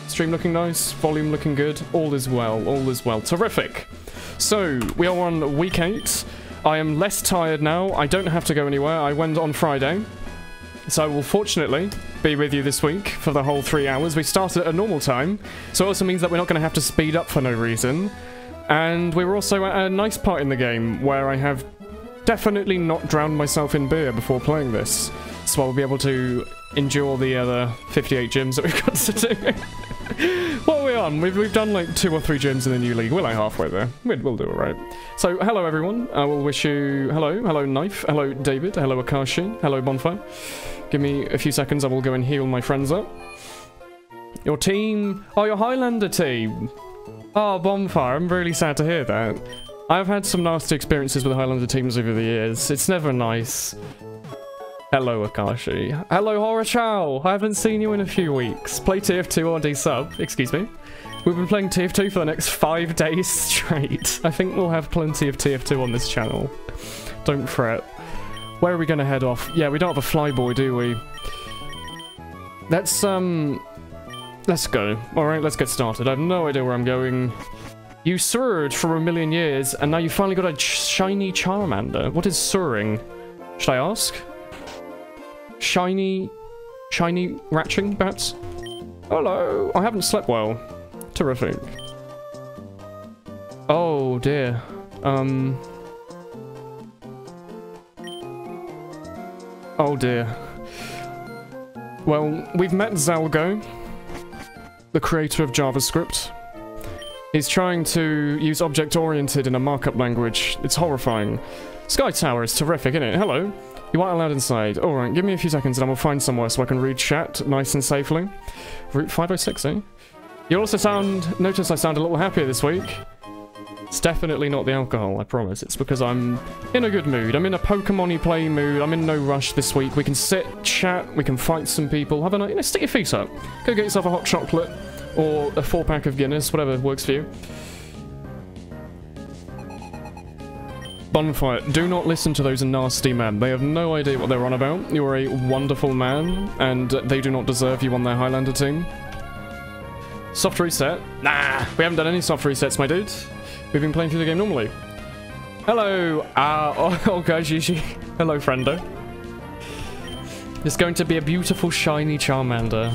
Stream looking nice, volume looking good, all is well, all is well. Terrific. So, we are on week 8. I am less tired now, I don't have to go anywhere, I went on Friday. So I will fortunately be with you this week for the whole 3 hours. We started at a normal time, so it also means that we're not going to have to speed up for no reason. And we were also at a nice part in the game where I have definitely not drowned myself in beer before playing this. So I'll be able to endure the other 58 gyms that we've got to do. What are we on? We've done like 2 or 3 gyms in the new league. We're like halfway there. We'll do alright. So, hello everyone. I will wish you... Hello Knife. Hello David. Hello Akashi. Hello Bonfire. Give me a few seconds. I will go and heal my friends up. Your team... Oh, your Highlander team. Oh, Bonfire. I'm really sad to hear that. I've had some nasty experiences with Highlander teams over the years. It's never nice. Hello, Akashi. Hello, Horochow. I haven't seen you in a few weeks. Play TF2 or D-sub. Excuse me. We've been playing TF2 for the next 5 days straight. I think we'll have plenty of TF2 on this channel. Don't fret. Where are we going to head off? Yeah, we don't have a flyboy, do we? Let's go. Alright, let's get started. I have no idea where I'm going. You surred for a million years, and now you finally got a shiny Charmander. What is surring? Should I ask? Shiny ratching, perhaps? Hello! I haven't slept well. Terrific. Oh, dear. Oh, dear. Well, we've met Zalgo, the creator of JavaScript. He's trying to use object-oriented in a markup language. It's horrifying. Sky Tower is terrific, isn't it? Hello. You aren't allowed inside. Alright, give me a few seconds and I will find somewhere so I can read chat nice and safely. Route 506, eh? You'll also notice I sound a little happier this week. It's definitely not the alcohol, I promise. It's because I'm in a good mood. I'm in a Pokemon-y play mood. I'm in no rush this week. We can sit, chat, we can fight some people. Have a night, stick your feet up. Go get yourself a hot chocolate or a 4-pack of Guinness, whatever works for you. Bonfire, do not listen to those nasty men. They have no idea what they're on about. You are a wonderful man, and they do not deserve you on their Highlander team. Soft reset? Nah, we haven't done any soft resets, my dude. We've been playing through the game normally. Hello, okay, Gigi. Hello, friendo. It's going to be a beautiful, shiny Charmander.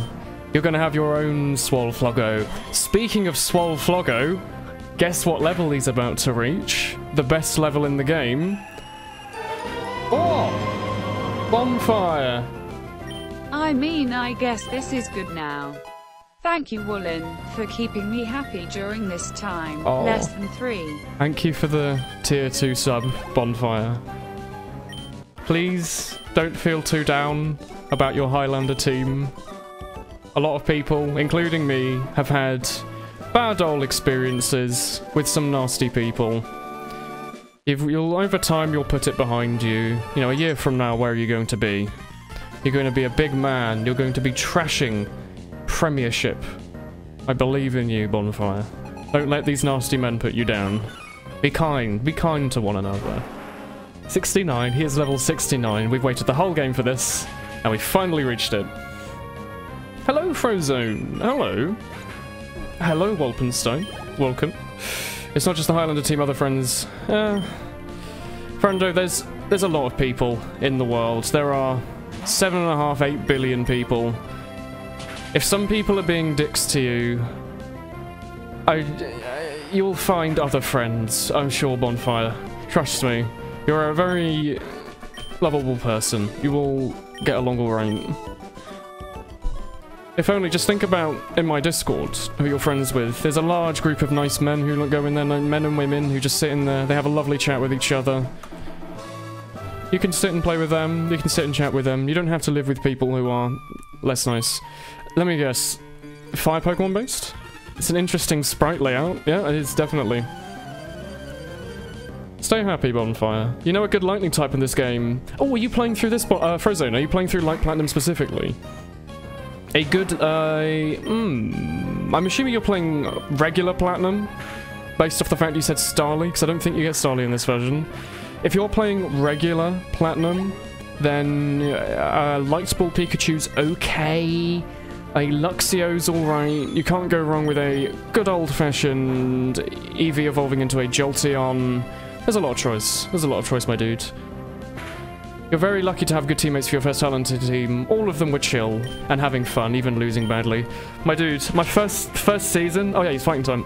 You're going to have your own Swolfloggo. Speaking of Swolfloggo, guess what level he's about to reach? The best level in the game. Oh! Bonfire! I mean, I guess this is good now. Thank you, Woolen, for keeping me happy during this time. Oh. Less than 3. Thank you for the tier 2 sub, Bonfire. Please don't feel too down about your Highlander team. A lot of people, including me, have had bad old experiences with some nasty people. Over time, you'll put it behind you. You know, a year from now, where are you going to be? You're going to be a big man. You're going to be trashing Premiership. I believe in you, Bonfire. Don't let these nasty men put you down. Be kind to one another. 69, he is level 69. We've waited the whole game for this, and we finally reached it. Hello, Frozone. Hello. Hello, Wolpenstein. Welcome. It's not just the Highlander team, other friends. Friendo, there's a lot of people in the world. There are 7.5, 8 billion people. If some people are being dicks to you, you'll find other friends, I'm sure, Bonfire. Trust me. You're a very lovable person. You will get along alright. If only, just think about, in my Discord, who you're friends with. There's a large group of nice men who go in there, men and women who just sit in there. They have a lovely chat with each other. You can sit and play with them. You can sit and chat with them. You don't have to live with people who are less nice. Let me guess. Fire Pokemon based? It's an interesting sprite layout. Yeah, it is, definitely. Stay happy, Bonfire. You know a good lightning type in this game. Oh, are you playing through this? Frozone, are you playing through Light Platinum specifically? A good, I'm assuming you're playing regular Platinum, based off the fact you said Starly, because I don't think you get Starly in this version. If you're playing regular Platinum, then Light Ball Pikachu's okay, A Luxio's alright. You can't go wrong with a good old-fashioned Eevee evolving into a Jolteon. There's a lot of choice. There's a lot of choice, my dude. You're very lucky to have good teammates for your first talented team. All of them were chill and having fun, even losing badly. My dude, my first season... Oh yeah, he's fighting time.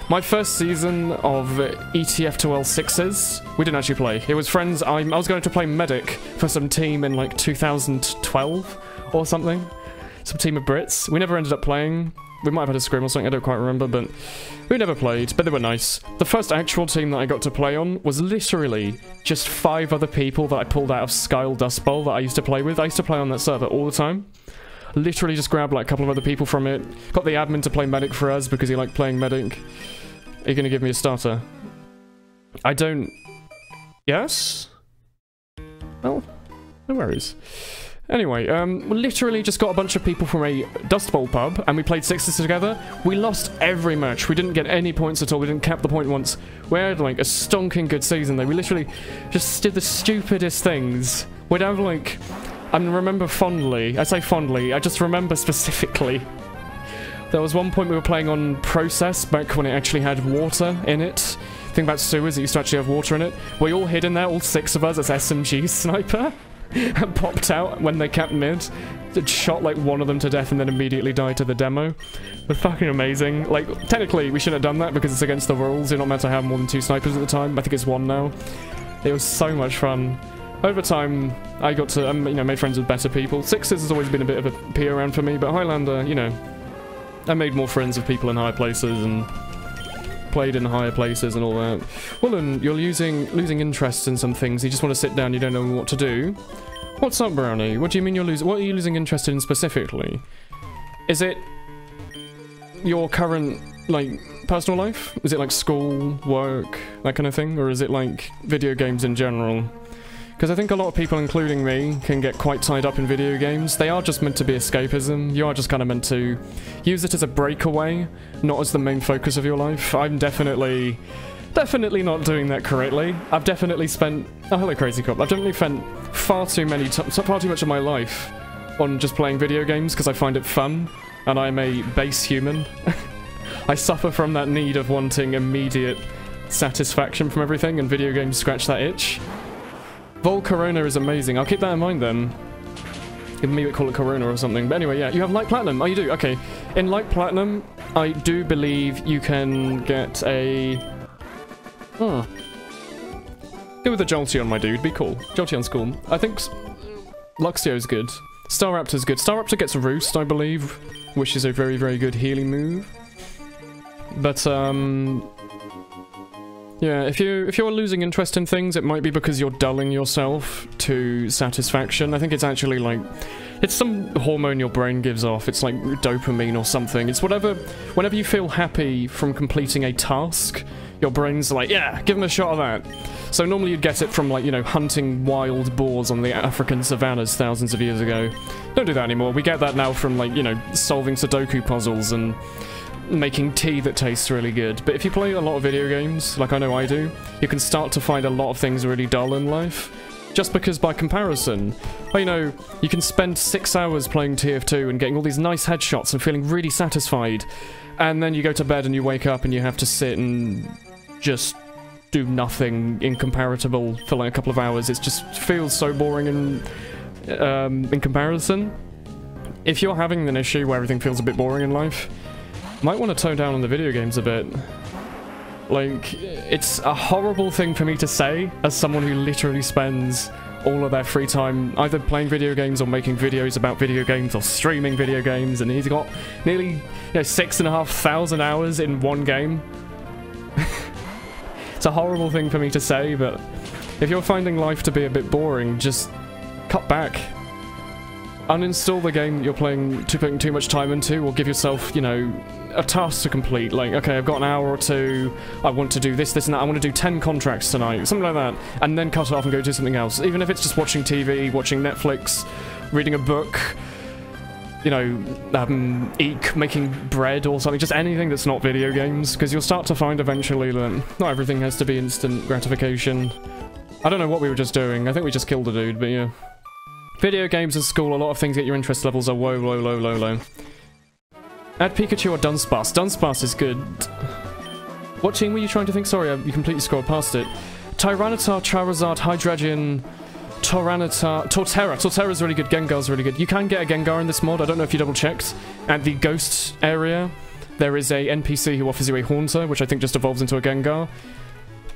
My first season of ETF2L 6s, we didn't actually play. It was friends. I was going to play Medic for some team in like 2012 or something. Some team of Brits. We never ended up playing. We might have had a scrim or something, I don't quite remember, but we never played, but they were nice. The first actual team that I got to play on was literally just 5 other people that I pulled out of Skyle Dust Bowl that I used to play with. I used to play on that server all the time. Literally just grabbed like a couple of other people from it. Got the admin to play Medic for us because he liked playing Medic. Are you gonna give me a starter? I don't... Yes? Well, no worries. Anyway, we literally just got a bunch of people from a Dust Bowl pub, and we played 6s together. We lost every match. We didn't get any points at all. We didn't cap the point once. We had, like, a stonking good season, though. We literally just did the stupidest things. We'd have, like... I remember fondly. I say fondly. I just remember specifically. There was one point we were playing on Process, back when it actually had water in it. Thing about sewers, it used to actually have water in it. We all hid in there, all 6 of us, as SMG sniper. And popped out when they capped mid. It shot like one of them to death and then immediately died to the demo. But fucking amazing. Like, technically we shouldn't have done that because it's against the rules. You're not meant to have more than 2 snipers at the time. I think it's 1 now. It was so much fun. Over time, I got to, you know, made friends with better people. 6s has always been a bit of a pee around for me, but Highlander, you know, I made more friends with people in higher places and played in higher places and all that. Well, and you're losing interest in some things. You just want to sit down, you don't know what to do. What's up, Brownie? What do you mean you're losing? What are you losing interest in specifically? Is it your current, like, personal life? Is it like school, work, that kind of thing? Or is it like video games in general? Because I think a lot of people, including me, can get quite tied up in video games. They are just meant to be escapism. You are just kind of meant to use it as a breakaway, not as the main focus of your life. I'm definitely not doing that correctly. I've definitely spent... Oh, hello, Crazy Cop. I've definitely spent far too much of my life on just playing video games because I find it fun, and I'm a base human. I suffer from that need of wanting immediate satisfaction from everything, and video games scratch that itch. Vol Corona is amazing. I'll keep that in mind then. Maybe call it Corona or something. But anyway, yeah, you have Light Platinum. Oh, you do? Okay. In Light Platinum, I do believe you can get a... Go with the Jolteon, my dude. Be cool. Jolteon's cool. I think Luxio's good. Staraptor's good. Staraptor gets Roost, I believe, which is a very, very good healing move. But, yeah, if you're losing interest in things, it might be because you're dulling yourself to satisfaction. I think it's actually like... It's some hormone your brain gives off. It's like dopamine or something. It's whatever... Whenever you feel happy from completing a task, your brain's like, yeah, give him a shot of that. So normally you'd get it from, like, you know, hunting wild boars on the African savannas thousands of years ago. Don't do that anymore. We get that now from, like, you know, solving Sudoku puzzles and making tea that tastes really good. But if you play a lot of video games, like I know I do, you can start to find a lot of things really dull in life. Just because by comparison, well, you know, you can spend 6 hours playing TF2 and getting all these nice headshots and feeling really satisfied, and then you go to bed and you wake up and you have to sit and just do nothing incomparable for like a couple of hours. It just feels so boring in comparison. If you're having an issue where everything feels a bit boring in life, you might want to tone down on the video games a bit. Like, it's a horrible thing for me to say as someone who literally spends all of their free time either playing video games or making videos about video games or streaming video games, and he's got nearly, you know, 6,500 hours in one game. It's a horrible thing for me to say, but if you're finding life to be a bit boring, just cut back. Uninstall the game that you're putting too much time into, or give yourself, you know, a task to complete. Like, okay, I've got an hour or two, I want to do this, and that, I want to do 10 contracts tonight, something like that, and then cut it off and go do something else. Even if it's just watching TV, watching Netflix, reading a book, you know, making bread or something, just anything that's not video games, because you'll start to find eventually that not everything has to be instant gratification. I don't know what we were just doing, I think we just killed a dude, but yeah. Video games and school, a lot of things get your interest levels are low. Add Pikachu or Dunsparce. Dunsparce is good. What team were you trying to think? Sorry, you completely scrolled past it. Tyranitar, Charizard, Hydreigon, Torterra. Torterra's really good. Gengar's really good. You can get a Gengar in this mod. I don't know if you double checked. At the Ghost area, there is a NPC who offers you a Haunter, which I think just evolves into a Gengar.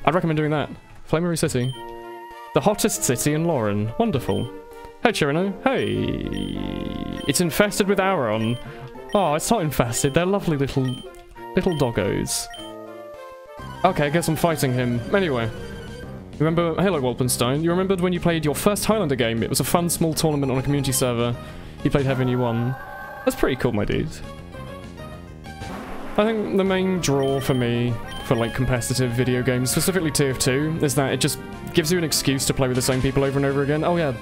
I'd recommend doing that. Flamery City. The hottest city in Lauren. Wonderful. Hey, Chirino. Hey. It's infested with Aron. Oh, it's not infested. They're lovely little doggos. Okay, I guess I'm fighting him. Anyway. Remember, hello Wolpenstein, you remembered when you played your first Highlander game? It was a fun small tournament on a community server. You played heavy and you won. That's pretty cool, my dude. I think the main draw for me for like competitive video games, specifically TF2, is that it just gives you an excuse to play with the same people over and over again. Oh yeah,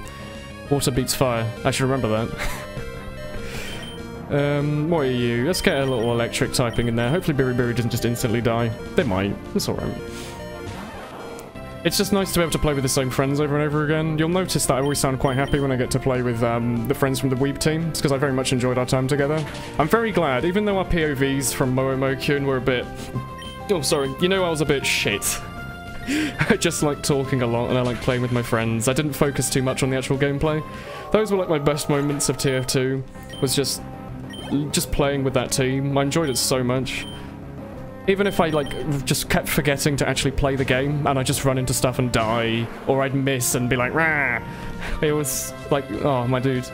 water beats fire. I should remember that. What are you? Let's get a little electric typing in there. Hopefully Biribiri doesn't just instantly die. They might. It's alright. It's just nice to be able to play with the same friends over and over again. You'll notice that I always sound quite happy when I get to play with the friends from the Weeb team. It's because I very much enjoyed our time together. I'm very glad, even though our POVs from Momo-Kyun were a bit... Oh, sorry. You know I was a bit shit. I just like talking a lot and I like playing with my friends. I didn't focus too much on the actual gameplay. Those were like my best moments of TF2, was just playing with that team. I enjoyed it so much. Even if I, like, just kept forgetting to actually play the game, and I just run into stuff and die, or I'd miss and be like, rah! It was, like, oh, my dude.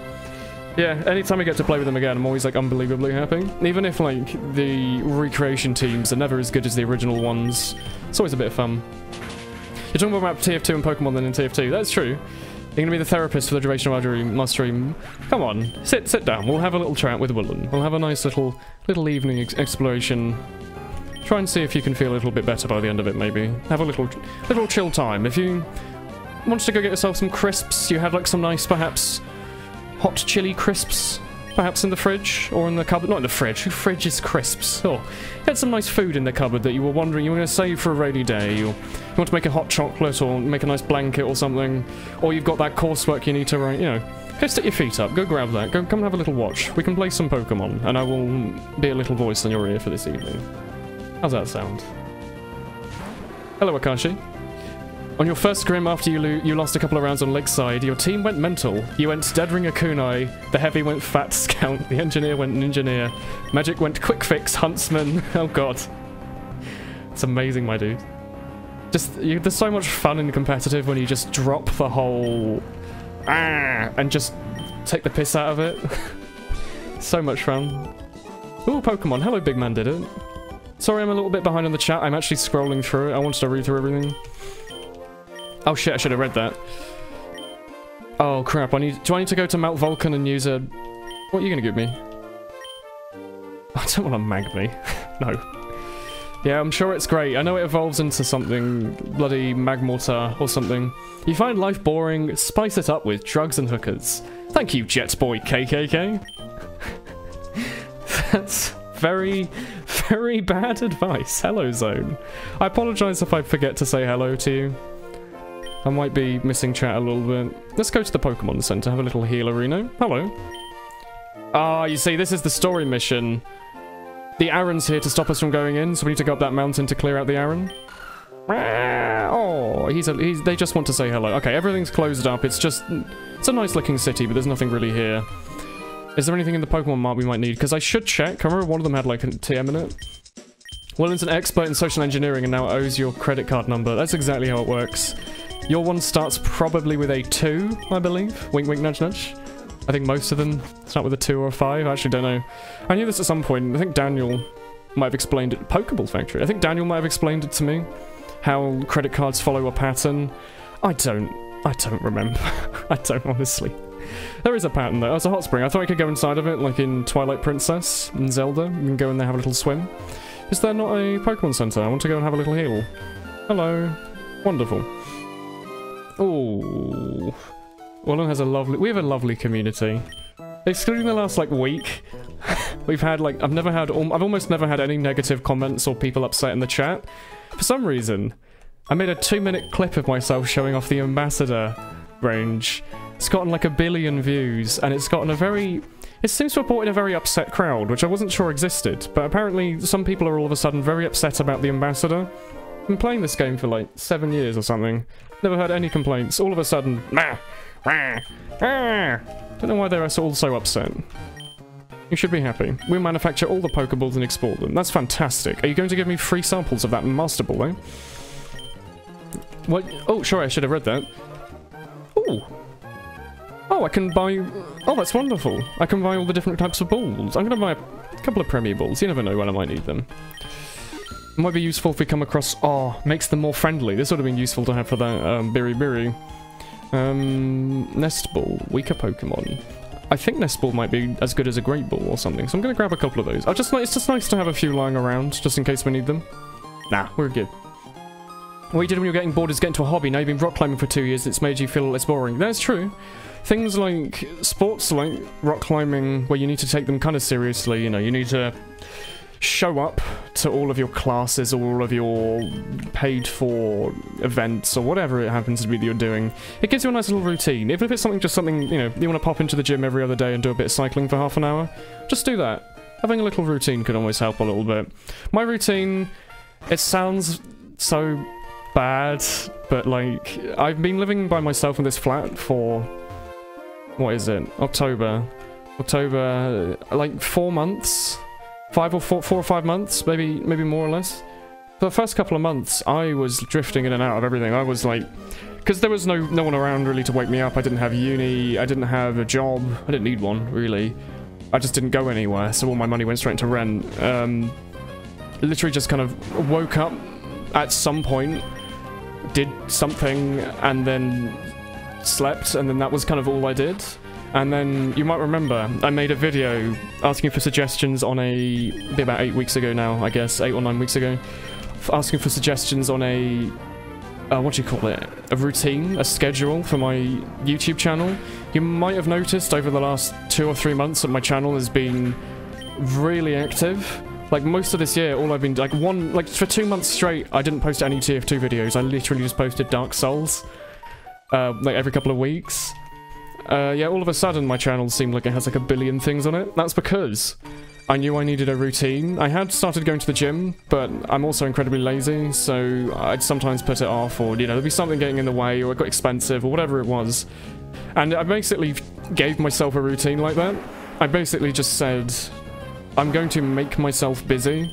Yeah, anytime I get to play with them again, I'm always, like, unbelievably happy. Even if, like, the recreation teams are never as good as the original ones, it's always a bit of fun. You're talking more about TF2 and Pokemon than in TF2, that's true. You're gonna be the therapist for the duration of our stream. Come on, sit down, we'll have a little chat with Woolen. We'll have a nice little evening exploration. Try and see if you can feel a little bit better by the end of it, maybe. Have a little chill time. If you want to go get yourself some crisps, you had like some nice, perhaps, hot chili crisps, perhaps in the fridge, or in the cupboard. Not in the fridge. Who fridges crisps? Oh, you had some nice food in the cupboard that you were wondering you were going to save for a rainy day, or you want to make a hot chocolate, or make a nice blanket or something, or you've got that coursework you need to write, you know. Go stick your feet up, go grab that, come and have a little watch. We can play some Pokemon, and I will be a little voice in your ear for this evening. How's that sound? Hello, Akashi. On your first scrim after you lost a couple of rounds on Lakeside, your team went mental. You went Deadringer Kunai, the Heavy went Fat Scout, the Engineer went Ninjaneer, Magic went Quick Fix Huntsman. Oh god. It's amazing, my dude. There's so much fun in competitive when you just drop the whole... and just take the piss out of it. So much fun. Ooh, Pokemon. Hello, Big Man did it. Sorry, I'm a little bit behind on the chat. I'm actually scrolling through it. I wanted to read through everything. Oh shit, I should have read that. Oh crap, do I need to go to Mount Vulcan and use a... What are you gonna give me? I don't want to mag me. No. Yeah, I'm sure it's great. I know it evolves into something bloody Magmortar or something. You find life boring, spice it up with drugs and hookers. Thank you, Jetboy KKK. That's very, very bad advice. Hello, Zone. I apologise if I forget to say hello to you. I might be missing chat a little bit. Let's go to the Pokemon Center, have a little heal arena. Hello. Ah, you see, this is the story mission. The Aron's here to stop us from going in, so we need to go up that mountain to clear out the Aron. Oh, they just want to say hello. Okay, everything's closed up. It's a nice looking city, but there's nothing really here. Is there anything in the Pokemon Mart we might need? Because I should check. I remember one of them had like a TM in it. Well, it's an expert in social engineering and now it owes your credit card number. That's exactly how it works. Your one starts probably with a 2, I believe. Wink, wink, nudge, nudge. I think most of them start with a 2 or a 5. I actually don't know. I knew this at some point. I think Daniel might have explained it. Pokeball Factory. I think Daniel might have explained it to me. How credit cards follow a pattern. I don't remember. I don't, honestly. There is a pattern though. Oh, it's a hot spring. I thought I could go inside of it, like in Twilight Princess and Zelda. You can go in there, have a little swim. Is there not a Pokemon Center? I want to go and have a little heal. Hello. Wonderful. Ooh. Wallon has a lovely... We have a lovely community. Excluding the last, like, week, we've had, like... I've almost never had any negative comments or people upset in the chat. For some reason, I made a 2-minute clip of myself showing off the Ambassador range. It's gotten, like, 1 billion views, and it's gotten a very It seems to have brought in a very upset crowd, which I wasn't sure existed, but apparently some people are all of a sudden very upset about the ambassador. I've been playing this game for like 7 years or something. Never heard any complaints. All of a sudden, don't know why they're all so upset. You should be happy. We manufacture all the Pokeballs and export them. That's fantastic. Are you going to give me free samples of that Master Ball, eh? What? Oh, sure, I should have read that. Ooh. Oh, I can buy... Oh, that's wonderful. I can buy all the different types of balls. I'm going to buy a couple of Premier Balls. You never know when I might need them. It might be useful if we come across... Oh, makes them more friendly. This would have been useful to have for that Biribiri. Nest Ball. Weaker Pokemon. I think Nest Ball might be as good as a Great Ball or something, so I'm going to grab a couple of those. It's just nice to have a few lying around, just in case we need them. Nah, we're good. What you did when you were getting bored is get into a hobby. Now you've been rock climbing for 2 years, it's made you feel less boring. That's true. Things like sports like rock climbing, where you need to take them kind of seriously, you know, you need to show up to all of your classes or all of your paid-for events or whatever it happens to be that you're doing. It gives you a nice little routine. Even if it's just something, you know, you want to pop into the gym every other day and do a bit of cycling for half an hour, just do that. Having a little routine can always help a little bit. My routine, it sounds so bad, but like, I've been living by myself in this flat for, what is it, October, like 4 months? 4 or 5 months, maybe more or less. For the first couple of months, I was drifting in and out of everything. I was like, because there was no one around really to wake me up. I didn't have uni, I didn't have a job, I didn't need one, really. I just didn't go anywhere, so all my money went straight into rent. Literally just kind of woke up at some point, did something, and then slept, and then that was kind of all I did. And then, you might remember, I made a video asking for suggestions on about 8 weeks ago now, I guess, 8 or 9 weeks ago, asking for suggestions on a, what do you call it, a routine, a schedule for my YouTube channel. You might have noticed over the last 2 or 3 months that my channel has been really active. Like, most of this year, all I've been, for 2 months straight, I didn't post any TF2 videos, I literally just posted Dark Souls, like every couple of weeks. Yeah, all of a sudden my channel seemed like it has like a billion things on it. That's because I knew I needed a routine. I had started going to the gym, but I'm also incredibly lazy, so I'd sometimes put it off, or, you know, there'd be something getting in the way, or it got expensive, or whatever it was. And I basically gave myself a routine like that. I basically just said, I'm going to make myself busy.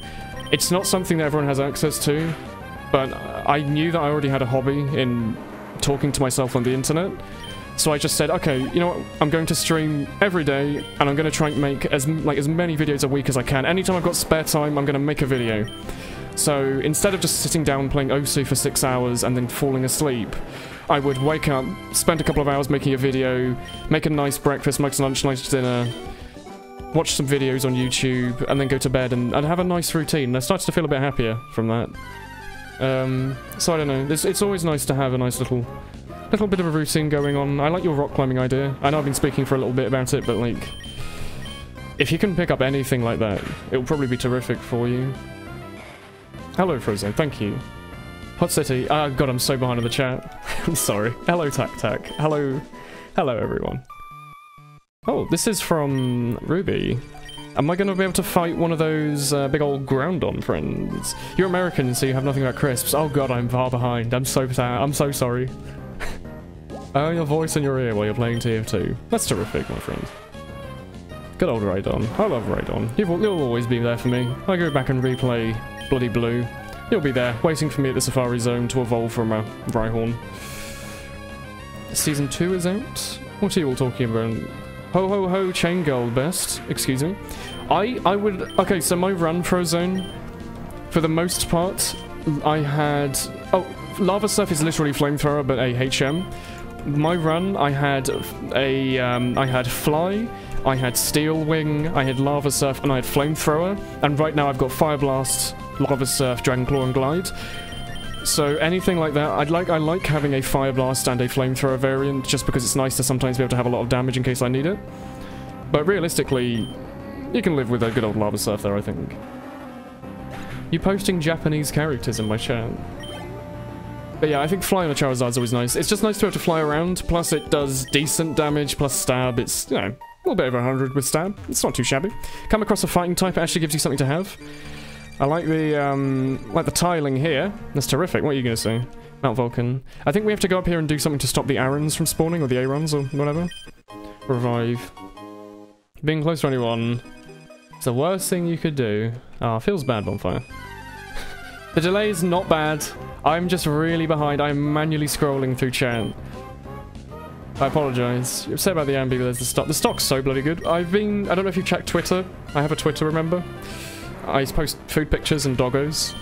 It's not something that everyone has access to, but I knew that I already had a hobby in talking to myself on the internet. So I just said, okay, you know what, I'm going to stream every day, and I'm going to try and make as many videos a week as I can. Anytime I've got spare time, I'm going to make a video. So instead of just sitting down playing Osu for 6 hours and then falling asleep, I would wake up, spend a couple of hours making a video, make a nice breakfast, make some lunch, nice dinner, watch some videos on YouTube, and then go to bed, and I'd have a nice routine. I started to feel a bit happier from that. So I don't know, it's always nice to have a nice little bit of a routine going on. I like your rock climbing idea. I know I've been speaking for a little bit about it, but like, if you can pick up anything like that, it'll probably be terrific for you. Hello, Frozen. Thank you. Hot City. Ah, God, I'm so behind in the chat. I'm sorry. Hello, Tac Tac. Hello, everyone. Oh, this is from Ruby. Am I going to be able to fight one of those big old Groundon friends? You're American, so you have nothing about crisps. Oh God, I'm far behind. I'm so sad. I'm so sorry. Oh, your voice in your ear while you're playing TF2. That's terrific, my friend. Good old Raidon. I love Raidon. You'll always be there for me. I go back and replay Bloody Blue. You'll be there, waiting for me at the Safari Zone to evolve from a Rhyhorn. Season 2 is out? What are you all talking about? Ho ho ho, Chain Girl best. Excuse me. I would... Okay, so my run for Ozone, for the most part, I had... Oh, Lava Surf is literally Flamethrower, but a HM. My run, I had I had Fly, I had Steel Wing, I had Lava Surf, and I had Flamethrower. And right now I've got Fire Blast, Lava Surf, Dragon Claw, and Glide. So anything like that, I like having a Fire Blast and a Flamethrower variant, just because it's nice to sometimes be able to have a lot of damage in case I need it. But realistically, you can live with a good old Lava Surf there, I think. You posting Japanese characters in my chat? But yeah, I think flying on a Charizard's always nice. It's just nice to be able to fly around, plus it does decent damage, plus stab. It's, you know, little bit over 100 with stab. It's not too shabby. Come across a fighting type, it actually gives you something to have. I like the tiling here. That's terrific. What are you going to say? Mount Vulcan. I think we have to go up here and do something to stop the Arons from spawning, or the Arons, or whatever. Revive. Being close to anyone. It's the worst thing you could do. Ah, feels bad, Bonfire. The delay is not bad. I'm just really behind. I'm manually scrolling through chat. I apologise. You're upset about the Ambi, but there's the stock. The stock's so bloody good. I don't know if you've checked Twitter. I have a Twitter, remember? I post food pictures and doggos.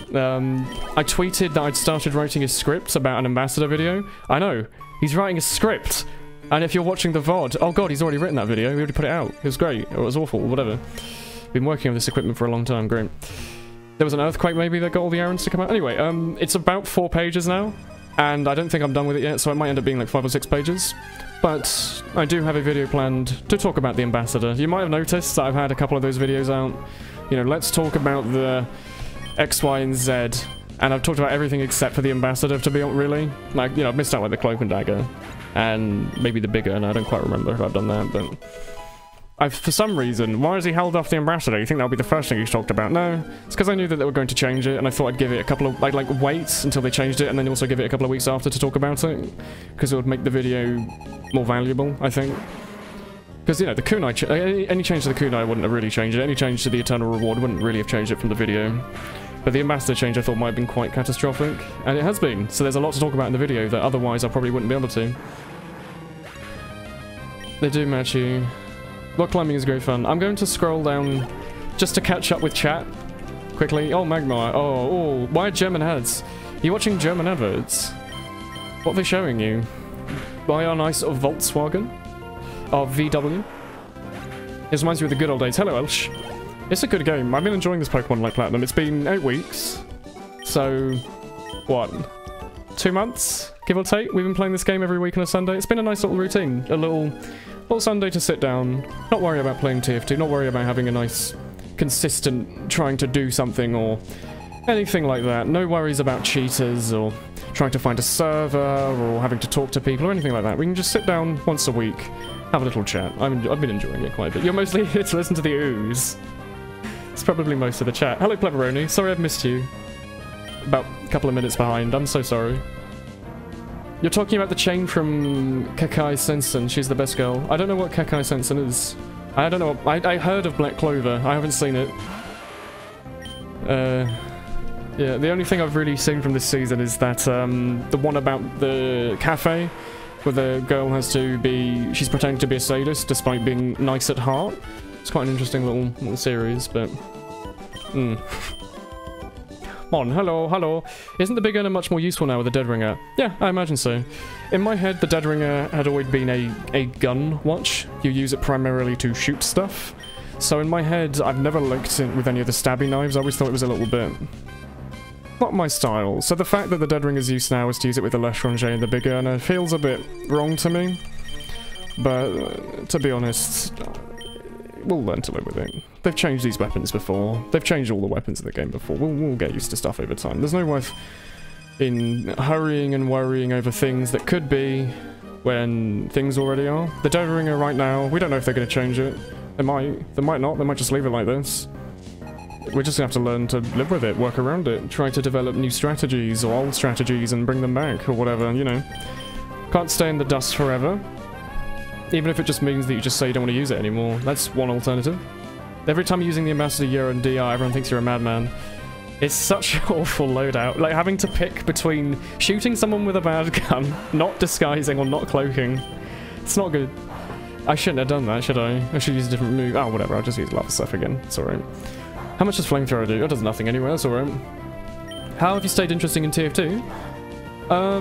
I tweeted that I'd started writing a script about an ambassador video. I know. He's writing a script. And if you're watching the VOD... Oh god, he's already written that video. We already put it out. It was great. Or it was awful. Whatever. Been working on this equipment for a long time. Great. There was an earthquake maybe that got all the errands to come out. Anyway, it's about 4 pages now. And I don't think I'm done with it yet, so it might end up being like 5 or 6 pages. But I do have a video planned to talk about the ambassador. You might have noticed that I've had a couple of those videos out. You know, let's talk about the X, Y, and Z. And I've talked about everything except for the ambassador, to be honest, really. Like, you know, I've missed out like the cloak and dagger. And maybe the bigger, and I don't quite remember if I've done that, but... for some reason, why has he held off the ambassador? You think that would be the first thing he's talked about? No, it's because I knew that they were going to change it, and I thought I'd give it a couple of... like wait until they changed it, and then also give it a couple of weeks after to talk about it. Because it would make the video more valuable, I think. Because, you know, the kunai... any change to the kunai wouldn't have really changed it. Any change to the eternal reward wouldn't really have changed it from the video. But the ambassador change I thought might have been quite catastrophic. And it has been. So there's a lot to talk about in the video that otherwise I probably wouldn't be able to. They do match you. Rock climbing is great fun. I'm going to scroll down just to catch up with chat. Quickly. Oh, Magmar. Oh, why German ads? Are you watching German adverts? What are they showing you? Buy our nice Volkswagen? Or VW? It reminds me of the good old days. Hello, Elsh. It's a good game. I've been enjoying this Pokemon Light Platinum. It's been 8 weeks. So, what? 2 months? Give or take? We've been playing this game every week on a Sunday. It's been a nice little routine. A little Sunday to sit down. Not worry about playing TF2. Not worry about having a nice, consistent trying to do something or anything like that. No worries about cheaters or trying to find a server or having to talk to people or anything like that. We can just sit down once a week, have a little chat. I've been enjoying it quite a bit. You're mostly here to listen to the ooze. It's probably most of the chat. Hello, Pleberoni. Sorry I've missed you. About a couple of minutes behind. I'm so sorry. You're talking about the chain from Kakai Sensen. She's the best girl. I don't know what Kakai Sensen is. I don't know. I heard of Black Clover. I haven't seen it. Yeah, the only thing I've really seen from this season is that, the one about the cafe, where the girl has to be... she's pretending to be a sadist despite being nice at heart. It's quite an interesting little series, but... Mon, hello. Isn't the Big Earner much more useful now with the Dead Ringer? Yeah, I imagine so. In my head, the Dead Ringer had always been a gun watch. You use it primarily to shoot stuff. So in my head, I've never linked it with any of the stabby knives. I always thought it was a little bit... not my style. So the fact that the Dead Ringer's use now is to use it with the L'Étranger and the Big Earner feels a bit wrong to me. But, to be honest... we'll learn to live with it. They've changed these weapons before. They've changed all the weapons in the game before. We'll get used to stuff over time. There's no worth in hurrying and worrying over things that could be when things already are. The Dead Ringer right now, we don't know if they're going to change it. They might not. They might just leave it like this. We're just going to have to learn to live with it, work around it, try to develop new strategies or old strategies and bring them back or whatever, you know. Can't stay in the dust forever. Even if it just means that you just say you don't want to use it anymore. That's one alternative. Every time you're using the Ambassador Year and DR, everyone thinks you're a madman. It's such an awful loadout. Like, having to pick between shooting someone with a bad gun, not disguising or not cloaking. It's not good. I shouldn't have done that, should I? I should use a different move. Oh, whatever, I'll just use Lava Stuff again. It's alright. How much does Flamethrower do? It does nothing anyway, that's alright. How have you stayed interesting in TF2?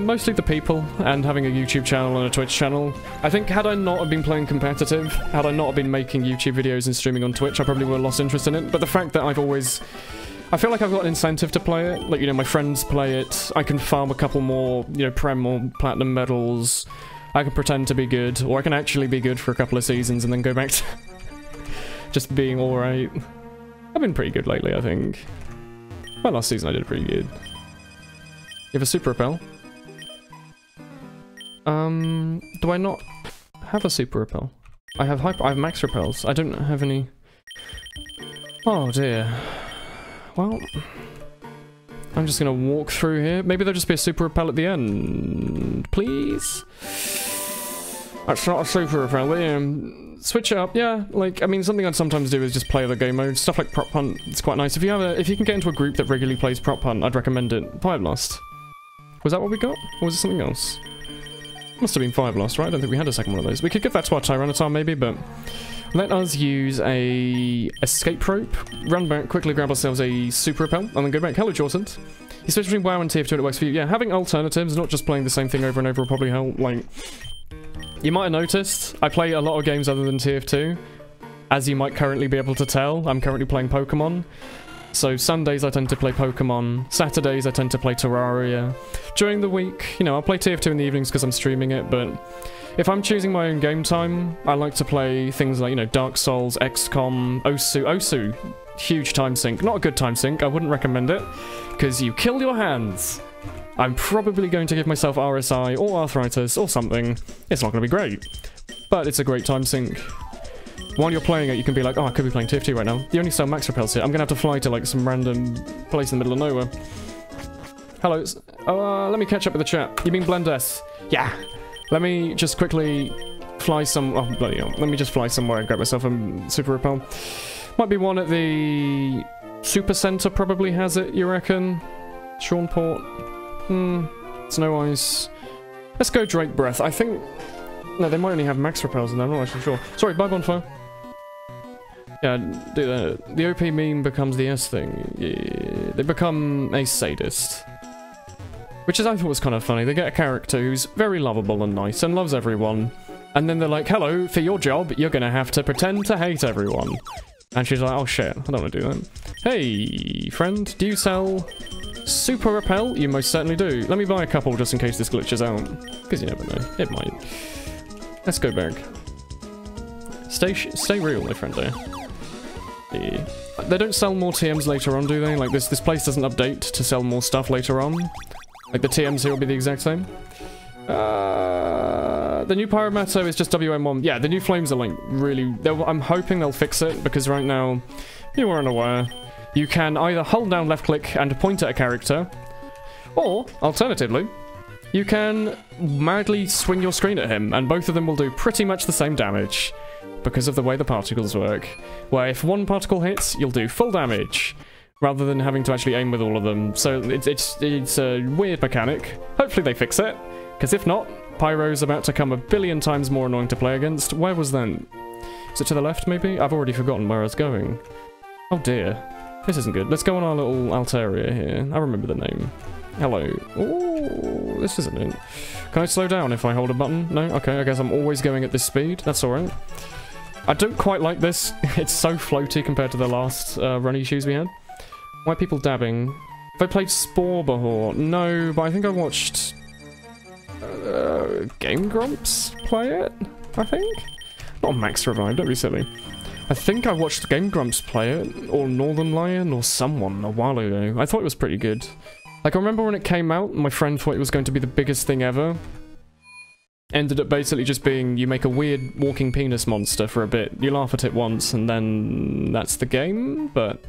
Mostly the people, and having a YouTube channel and a Twitch channel. I think had I not have been playing competitive, had I not have been making YouTube videos and streaming on Twitch, I probably would have lost interest in it. But the fact that I've always... I feel like I've got an incentive to play it. Like, you know, my friends play it. I can farm a couple more, you know, Prem or Platinum medals. I can pretend to be good, or I can actually be good for a couple of seasons and then go back to just being alright. I've been pretty good lately, I think. Well, last season I did pretty good. You have a Super Repel? Do I not have a Super Repel? I have max repels. I don't have any... Oh dear. Well... I'm just gonna walk through here. Maybe there'll just be a super repel at the end. Please? That's not a super repel. Switch it up, yeah. Like, I mean, something I'd sometimes do is just play other game modes. Stuff like Prop Hunt, it's quite nice. If you can get into a group that regularly plays Prop Hunt, I'd recommend it. Fire Blast. Was that what we got? Or was it something else? Must have been Fire Blast, right? I don't think we had a second one of those. We could give that to our Tyranitar maybe, but... Let us use a escape rope, run back, quickly grab ourselves a super repel, and then go back. Hello, Jordan. You switch between WoW and TF2 and it works for you. Yeah, having alternatives, not just playing the same thing over and over, will probably help. Like, you might have noticed, I play a lot of games other than TF2. As you might currently be able to tell, I'm currently playing Pokemon. So Sundays I tend to play Pokemon, Saturdays I tend to play Terraria. During the week, you know, I'll play TF2 in the evenings because I'm streaming it, but if I'm choosing my own game time, I like to play things like, you know, Dark Souls, XCOM, Osu. Osu, huge time sink. Not a good time sink, I wouldn't recommend it, because you kill your hands. I'm probably going to give myself RSI or arthritis or something. It's not going to be great, but it's a great time sink. While you're playing it, you can be like, oh, I could be playing TF2 right now. They only sell max repels here. I'm going to have to fly to, like, some random place in the middle of nowhere. Hello. Let me catch up with the chat. You mean Blendess? Yeah. Let me just quickly fly some... Oh, bloody hell. Let me just fly somewhere and grab myself a super repel. Might be one at the... Super Center probably has it, you reckon? Seanport? Snow Ice. Let's go Drake Breath. I think... No, they might only have max repels in there, I'm not actually sure. Sorry, bye Bonfire. Yeah, do that. The OP meme becomes the S thing. Yeah, they become a sadist. Which is, I thought was kind of funny. They get a character who's very lovable and nice and loves everyone. And then they're like, hello, for your job, you're gonna have to pretend to hate everyone. And she's like, oh shit, I don't want to do that. Hey, friend, do you sell super repel? You most certainly do. Let me buy a couple just in case this glitches out. Because you never know, it might. Let's go back. Stay real, my friend, there. Yeah. They don't sell more TMs later on, do they? Like, this place doesn't update to sell more stuff later on. Like, the TMs here will be the exact same. The new Pyromato is just WM1. Yeah, the new flames are, like, really... I'm hoping they'll fix it, because right now, you are unaware. You can either hold down left click and point at a character, or, alternatively, you can madly swing your screen at him, and both of them will do pretty much the same damage. Because of the way the particles work. Where if one particle hits, you'll do full damage, rather than having to actually aim with all of them. So it's a weird mechanic. Hopefully they fix it, because if not, Pyro's about to come a billion times more annoying to play against. Where was that? Is it to the left, maybe? I've already forgotten where I was going. Oh dear. This isn't good. Let's go on our little Altaria here. I remember the name. Hello. Ooh, this isn't it. Can I slow down if I hold a button? No? Okay, I guess I'm always going at this speed. That's alright. I don't quite like this. It's so floaty compared to the last run issues we had. Why are people dabbing? Have I played Spore before? No, but I think I watched Game Grumps play it, I think? Not Max Revive, don't be silly. I think I watched Game Grumps play it, or Northern Lion, or someone a while ago. I thought it was pretty good. Like, I remember when it came out, my friend thought it was going to be the biggest thing ever. Ended up basically just being, you make a weird walking penis monster for a bit, you laugh at it once, and then that's the game, but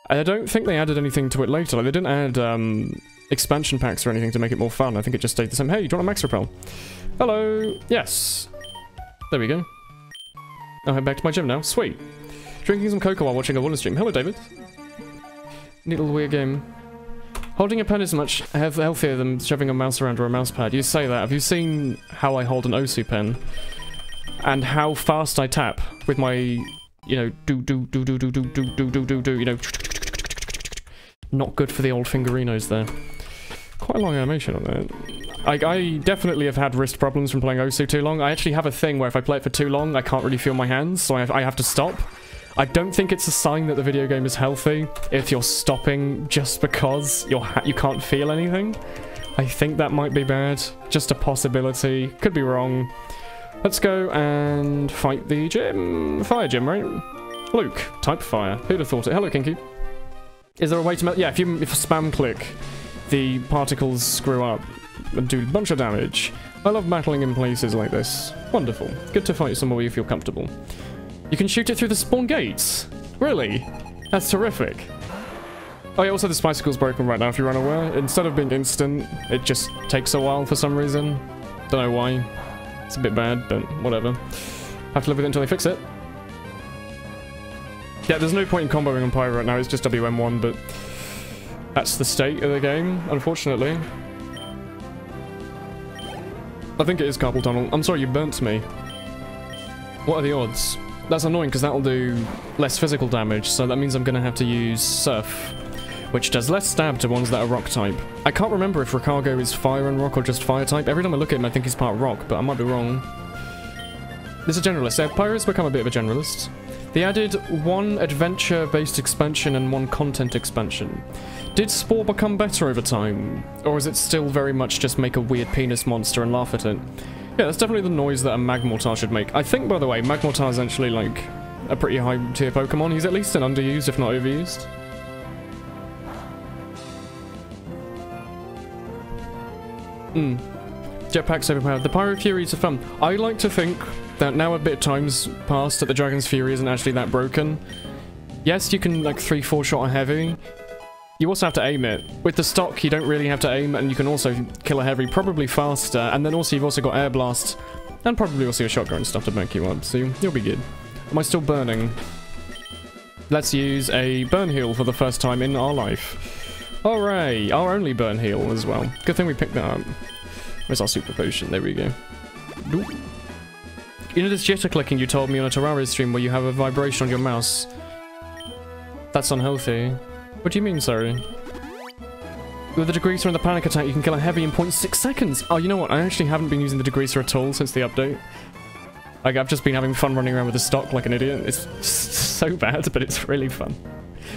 I don't think they added anything to it later. Like, they didn't add expansion packs or anything to make it more fun. I think it just stayed the same. Hey, do you want a max repel? Hello. Yes. There we go. I'll head back to my gym now. Sweet. Drinking some cocoa while watching a Woolen stream. Hello, David. Neat little weird game. Holding a pen is much healthier than shoving a mouse around or a mouse pad. You say that. Have you seen how I hold an Osu pen? And how fast I tap with my, you know, do, you know. Not good for the old fingerinos there. Quite a long animation on that. I definitely have had wrist problems from playing Osu too long. I actually have a thing where if I play it for too long, I can't really feel my hands, so I have to stop. I don't think it's a sign that the video game is healthy if you're stopping just because you can't feel anything. I think that might be bad. Just a possibility. Could be wrong. Let's go and fight the gym. Fire gym, right? Luke, type fire. Who'd have thought it? Hello, Kinky. Is there a way to melt? Yeah, if spam click, the particles screw up and do a bunch of damage. I love battling in places like this. Wonderful. Good to fight somewhere where you feel comfortable. You can shoot it through the spawn gates. Really? That's terrific. Oh yeah, also this bicycle's broken right now if you're unaware. Instead of being instant, it just takes a while for some reason. Don't know why. It's a bit bad, but whatever. Have to live with it until they fix it. Yeah, there's no point in comboing on Pyro right now, it's just WM1, but that's the state of the game, unfortunately. I think it is Carpal Tunnel. I'm sorry, you burnt me. What are the odds? That's annoying because that'll do less physical damage, so that means I'm going to have to use Surf, which does less stab to ones that are rock type. I can't remember if Ricargo is fire and rock or just fire type. Every time I look at him I think he's part rock, but I might be wrong. This is a generalist. Pyro's become a bit of a generalist. They added one adventure-based expansion and one content expansion. Did Spore become better over time? Or is it still very much just make a weird penis monster and laugh at it? Yeah, that's definitely the noise that a Magmortar should make. I think, by the way, Magmortar is actually, like, a pretty high-tier Pokemon. He's at least an underused, if not overused. Jetpack's overpowered. The Pyro Furies are fun. I like to think that now a bit of time's passed that the Dragon's Fury isn't actually that broken. Yes, you can, like, 3-4 shot a heavy. You also have to aim it. With the stock, you don't really have to aim, and you can also kill a heavy probably faster, and then also you've also got Air Blast, and probably also a shotgun and stuff to back you up, so you'll be good. Am I still burning? Let's use a burn heal for the first time in our life. Alright, our only burn heal as well. Good thing we picked that up. Where's our super potion? There we go. Doop. You know this jitter clicking you told me on a Terraria stream where you have a vibration on your mouse? That's unhealthy. What do you mean, sorry? With the Degreaser and the Panic Attack, you can kill a heavy in 0.6 seconds! Oh, you know what? I actually haven't been using the Degreaser at all since the update. Like, I've just been having fun running around with the stock like an idiot. It's so bad, but it's really fun.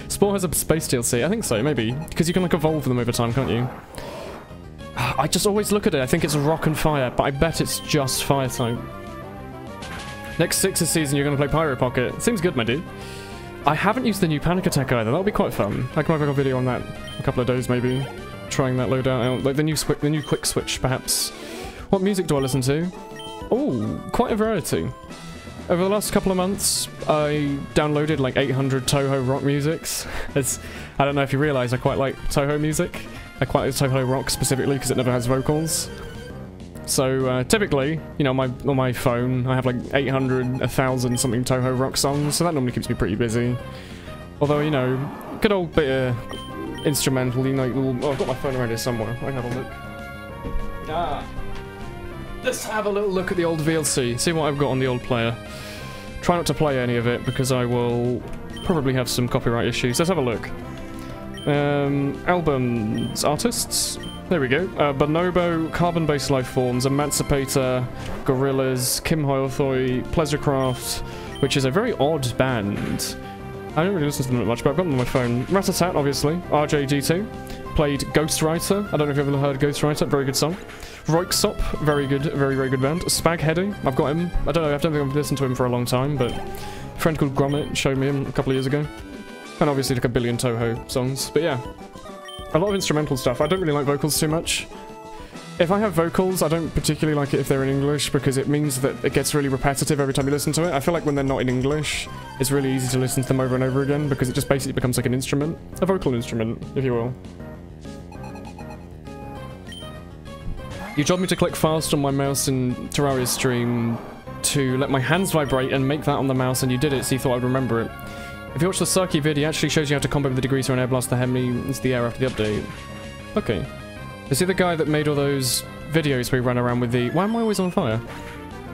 Spore has a space DLC. I think so, maybe. Because you can, like, evolve them over time, can't you? I just always look at it. I think it's rock and fire, but I bet it's just fire type. Next Sixers season, you're going to play Pyro Pocket. Seems good, my dude. I haven't used the new Panic Attack either. That'll be quite fun. I can make a video on that in a couple of days, maybe. Trying that loadout out. Like the new Quick Switch, perhaps. What music do I listen to? Oh, quite a variety. Over the last couple of months, I downloaded like 800 Touhou rock musics. I don't know if you realise I quite like Touhou music. I quite like Touhou rock specifically because it never has vocals. So typically, you know, on my phone, I have like 800, 1,000 something Touhou rock songs, so that normally keeps me pretty busy. Although, you know, good old bit of instrumental, you know, oh, I've got my phone around here somewhere. I can have a look. Let's have a little look at the old VLC, see what I've got on the old player. Try not to play any of it because I will probably have some copyright issues. Let's have a look. Albums, artists. There we go. Bonobo, Carbon-Based Life Forms, Emancipator, Gorillaz, Kim Hoyothoi, Pleasurecraft, which is a very odd band. I don't really listen to them that much, but I've got them on my phone. Ratatat, obviously. RJD2. Played Ghostwriter. I don't know if you've ever heard Ghostwriter. Very good song. Roiksop. Very good. Very, very good band. Spaghetti. I've got him. I don't know. I don't think I've listened to him for a long time, but a friend called Gromit showed me him a couple of years ago. And obviously like a billion Touhou songs. But yeah. A lot of instrumental stuff. I don't really like vocals too much. If I have vocals, I don't particularly like it if they're in English because it means that it gets really repetitive every time you listen to it. I feel like when they're not in English, it's really easy to listen to them over and over again because it just basically becomes like an instrument. A vocal instrument, if you will. You told me to click fast on my mouse in Terraria stream to let my hands vibrate and make that on the mouse, and you did it, so you thought I'd remember it. If you watch the Saki video, it actually shows you how to combo with the Degreaser and Air Blast the Hemi into the air after the update. Okay. Is he the guy that made all those videos where he ran around with the... Why am I always on fire?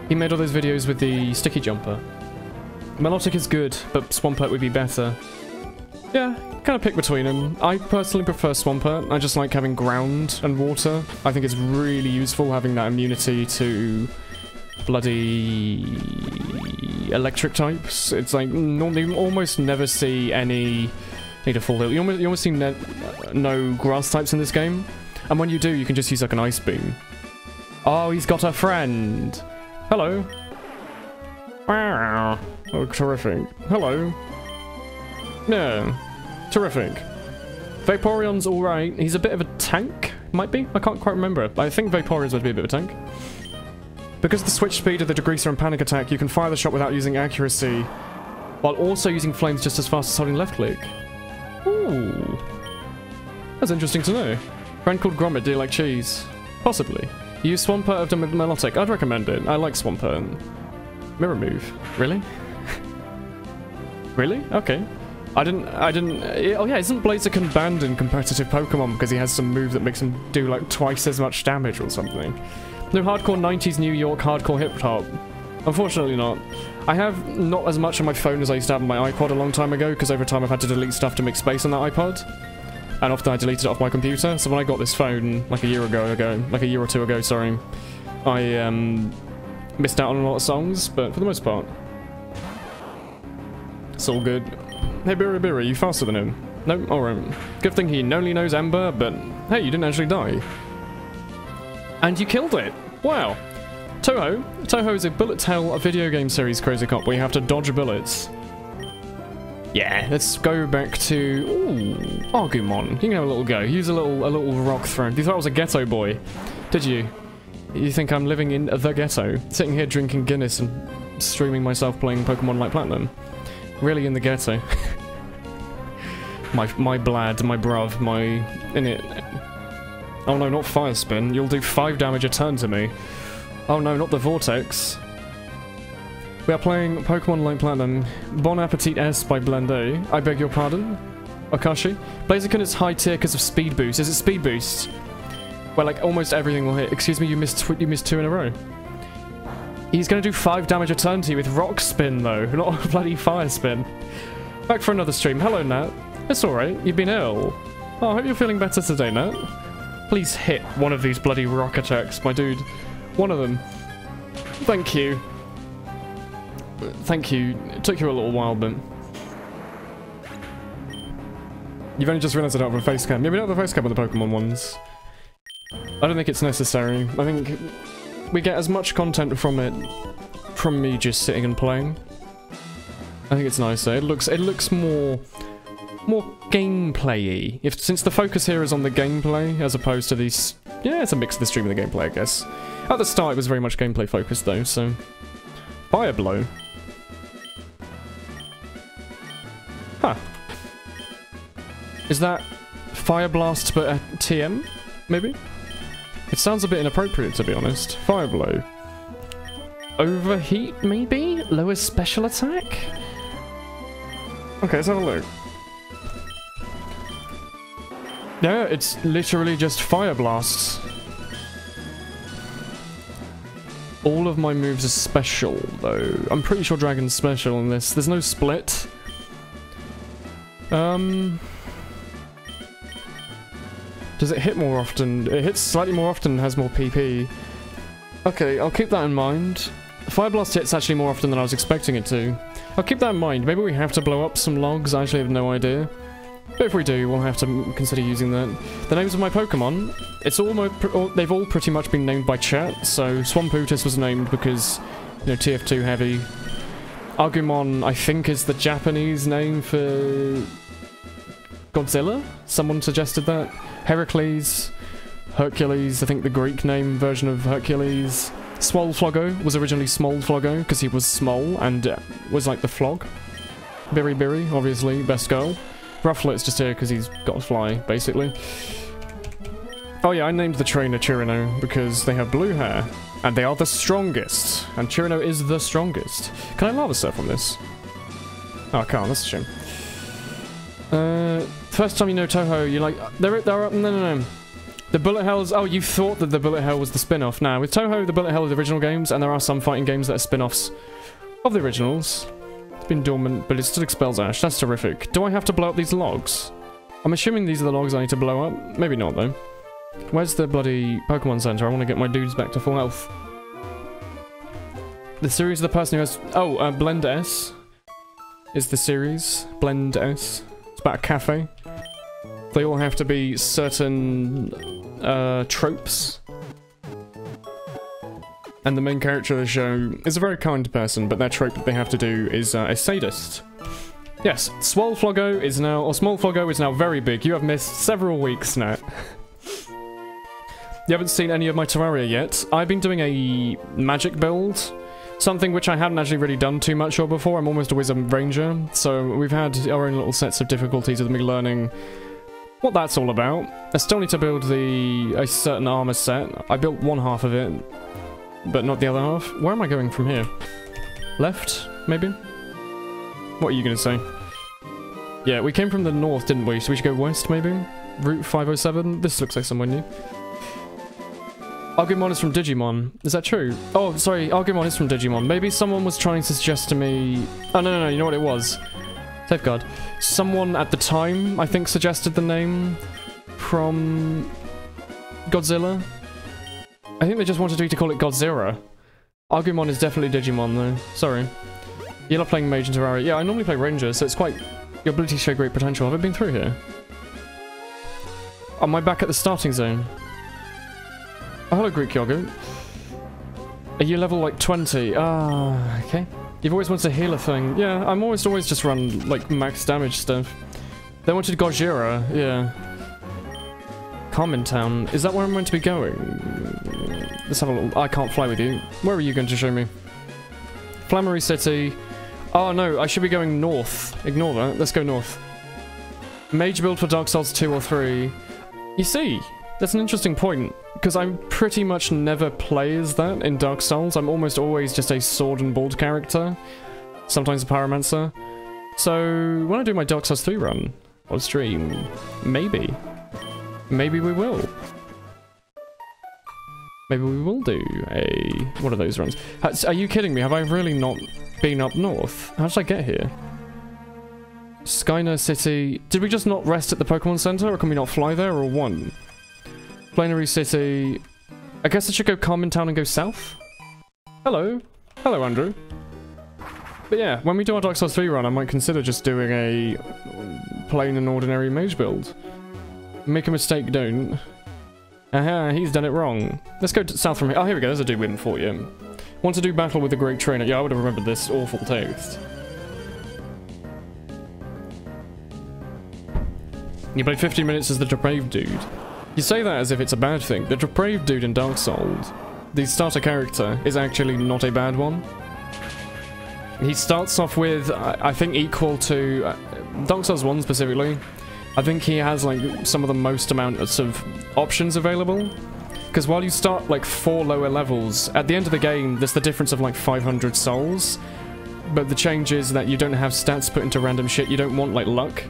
He made all those videos with the sticky jumper. Melodic is good, but Swampert would be better. Yeah, kind of pick between them. I personally prefer Swampert. I just like having ground and water. I think it's really useful having that immunity to bloody electric types. It's like, normally you almost never see any... Need a full heal. You almost see no grass types in this game. And when you do, you can just use like an ice beam. Oh, he's got a friend. Hello. Wow. Oh, terrific. Hello. Yeah. Terrific. Vaporeon's alright. He's a bit of a tank. Might be. I can't quite remember. I think Vaporeon's supposed to be a bit of a tank. Because of the switch speed of the Degreaser and Panic Attack, you can fire the shot without using accuracy, while also using flames just as fast as holding left click. Ooh. That's interesting to know. Friend called Gromit, do you like cheese? Possibly. You use Swampert of the Melodic. I'd recommend it. I like Swampert. Mirror move. Really? Really? Okay. I didn't, oh yeah, isn't Blaziken banned in competitive Pokemon because he has some move that makes him do like twice as much damage or something? No hardcore 90s New York hardcore hip hop. Unfortunately not. I have not as much on my phone as I used to have on my iPod a long time ago, because over time I've had to delete stuff to make space on that iPod. And often I deleted it off my computer, so when I got this phone, like a year or two ago, sorry, I missed out on a lot of songs, but for the most part, it's all good. Hey Biribiri, you faster than him? Nope, alright. Good thing he only knows Ember, but hey, you didn't actually die. And you killed it! Wow! Touhou. Touhou is a bullet hell video game series, Crazy Cop, where you have to dodge bullets. Yeah, let's go back to... Ooh, Agumon. You can have a little go. Use a little rock throw. You thought I was a ghetto boy, did you? You think I'm living in the ghetto? Sitting here drinking Guinness and streaming myself playing Pokemon Light Platinum? Really in the ghetto. my blad, my bruv, my... in it. Oh no, not Fire Spin. You'll do 5 damage a turn to me. Oh no, not the Vortex. We are playing Pokemon Light Platinum. Bon Appetit S by Blende. I beg your pardon? Okashi? Blaziken is high tier because of speed boost. Is it speed boost? Where like almost everything will hit. Excuse me, you missed 2 in a row. He's gonna do 5 damage a turn to you with Rock Spin though, not a bloody Fire Spin. Back for another stream. Hello, Nat. It's alright, you've been ill. Oh, I hope you're feeling better today, Nat. Please hit one of these bloody rock attacks, my dude. One of them. Thank you. Thank you. It took you a little while, but... You've only just realised I don't have a face cam. Yeah, we don't have a face cam on the Pokemon ones. I don't think it's necessary. I think we get as much content from it from me just sitting and playing. I think it's nicer. It looks more gameplay-y. Since the focus here is on the gameplay as opposed to these... Yeah, it's a mix of the stream and the gameplay, I guess. At the start it was very much gameplay focused though, so... Fire Blow. Huh. Is that Fire Blast but a TM? Maybe? It sounds a bit inappropriate to be honest. Fire Blow. Overheat maybe? Lowest special attack? Okay, let's have a look. Yeah, it's literally just Fire Blasts. All of my moves are special, though. I'm pretty sure Dragon's special in this. There's no split. Does it hit more often? It hits slightly more often and has more PP. Okay, I'll keep that in mind. Fire Blast hits actually more often than I was expecting it to. I'll keep that in mind. Maybe we have to blow up some logs. I actually have no idea. But if we do, we'll have to consider using that. The names of my Pokemon, they've all pretty much been named by chat, so Swamputus was named because, you know, TF2 heavy. Agumon, I think, is the Japanese name for Godzilla? Someone suggested that. Heracles, Hercules, I think the Greek name version of Hercules. Swolfloggo was originally Smolfloggo because he was small and was like the flog. Biribiri, obviously, best girl. Rufflet's just here because he's got to fly, basically. Oh yeah, I named the trainer Chirino because they have blue hair, and they are the strongest. And Chirino is the strongest. Can I lava surf on this? Oh, I can't, that's a shame. First time you know Touhou, you're like, no. The Bullet Hells, oh, you thought that the Bullet Hell was the spin-off. Now, with Touhou, the Bullet Hell are the original games, and there are some fighting games that are spin-offs of the originals. It's been dormant, but it still expels ash. That's terrific. Do I have to blow up these logs? I'm assuming these are the logs I need to blow up. Maybe not, though. Where's the bloody Pokemon Center? I want to get my dudes back to full health. The series of the person who has... Oh, Blend S is the series. Blend S. It's about a cafe. They all have to be certain tropes. And the main character of the show is a very kind person, but their trope that they have to do is a sadist. Yes, Swolfloggo is now, or Smolfloggo is now very big. You have missed several weeks now. You haven't seen any of my Terraria yet. I've been doing a magic build, something which I hadn't actually really done too much of before. I'm almost always a ranger, so we've had our own little sets of difficulties with me learning what that's all about. I still need to build a certain armor set. I built one half of it, but not the other half. Where am I going from here? Left, maybe? What are you going to say? Yeah, we came from the north, didn't we? So we should go west, maybe? Route 507? This looks like somewhere new. Agumon is from Digimon. Is that true? Oh, sorry, Agumon is from Digimon. Maybe someone was trying to suggest to me... Oh, no, you know what it was? Safeguard. Someone at the time, I think, suggested the name from Godzilla. I think they just wanted me to call it Godzilla. Agumon is definitely Digimon, though. Sorry. You love playing Mage and Terraria. Yeah, I normally play Ranger, so it's quite... Your abilities show great potential. Have I been through here? Am I back at the starting zone? Oh, hello, Greek Yogurt. Are you level, like, 20? Ah, okay. You've always wanted a healer thing. Yeah, I'm always just run, like, max damage stuff. They wanted Gojira, yeah. Common Town. Is that where I'm meant to be going? Let's have a little... I can't fly with you. Where are you going to show me? Flamery City. Oh, no, I should be going north. Ignore that. Let's go north. Mage build for Dark Souls 2 or 3. You see, that's an interesting point, because I pretty much never play as that in Dark Souls. I'm almost always just a sword and board character, sometimes a pyromancer. So when I do my Dark Souls 3 run on stream, maybe we will. Maybe we will do a... What are those runs? Are you kidding me? Have I really not been up north? How did I get here? Skyner City. Did we just not rest at the Pokemon Center, or can we not fly there, or one? Flanery City. I guess I should go Carmen Town and go south? Hello. Hello, Andrew. But yeah, when we do our Dark Souls 3 run, I might consider just doing a plain and ordinary mage build. Make a mistake, don't. Aha, he's done it wrong. Let's go south from here. Oh, here we go. There's a dude waiting for you. Want to do battle with a great trainer. Yeah, I would have remembered this awful text. You played 15 minutes as the depraved dude. You say that as if it's a bad thing. The depraved dude in Dark Souls, the starter character, is actually not a bad one. He starts off with, I think, equal to Dark Souls 1 specifically. I think he has like some of the most amounts of options available. Because while you start like 4 lower levels, at the end of the game, there's the difference of like 500 souls. But the change is that you don't have stats put into random shit. You don't want like luck.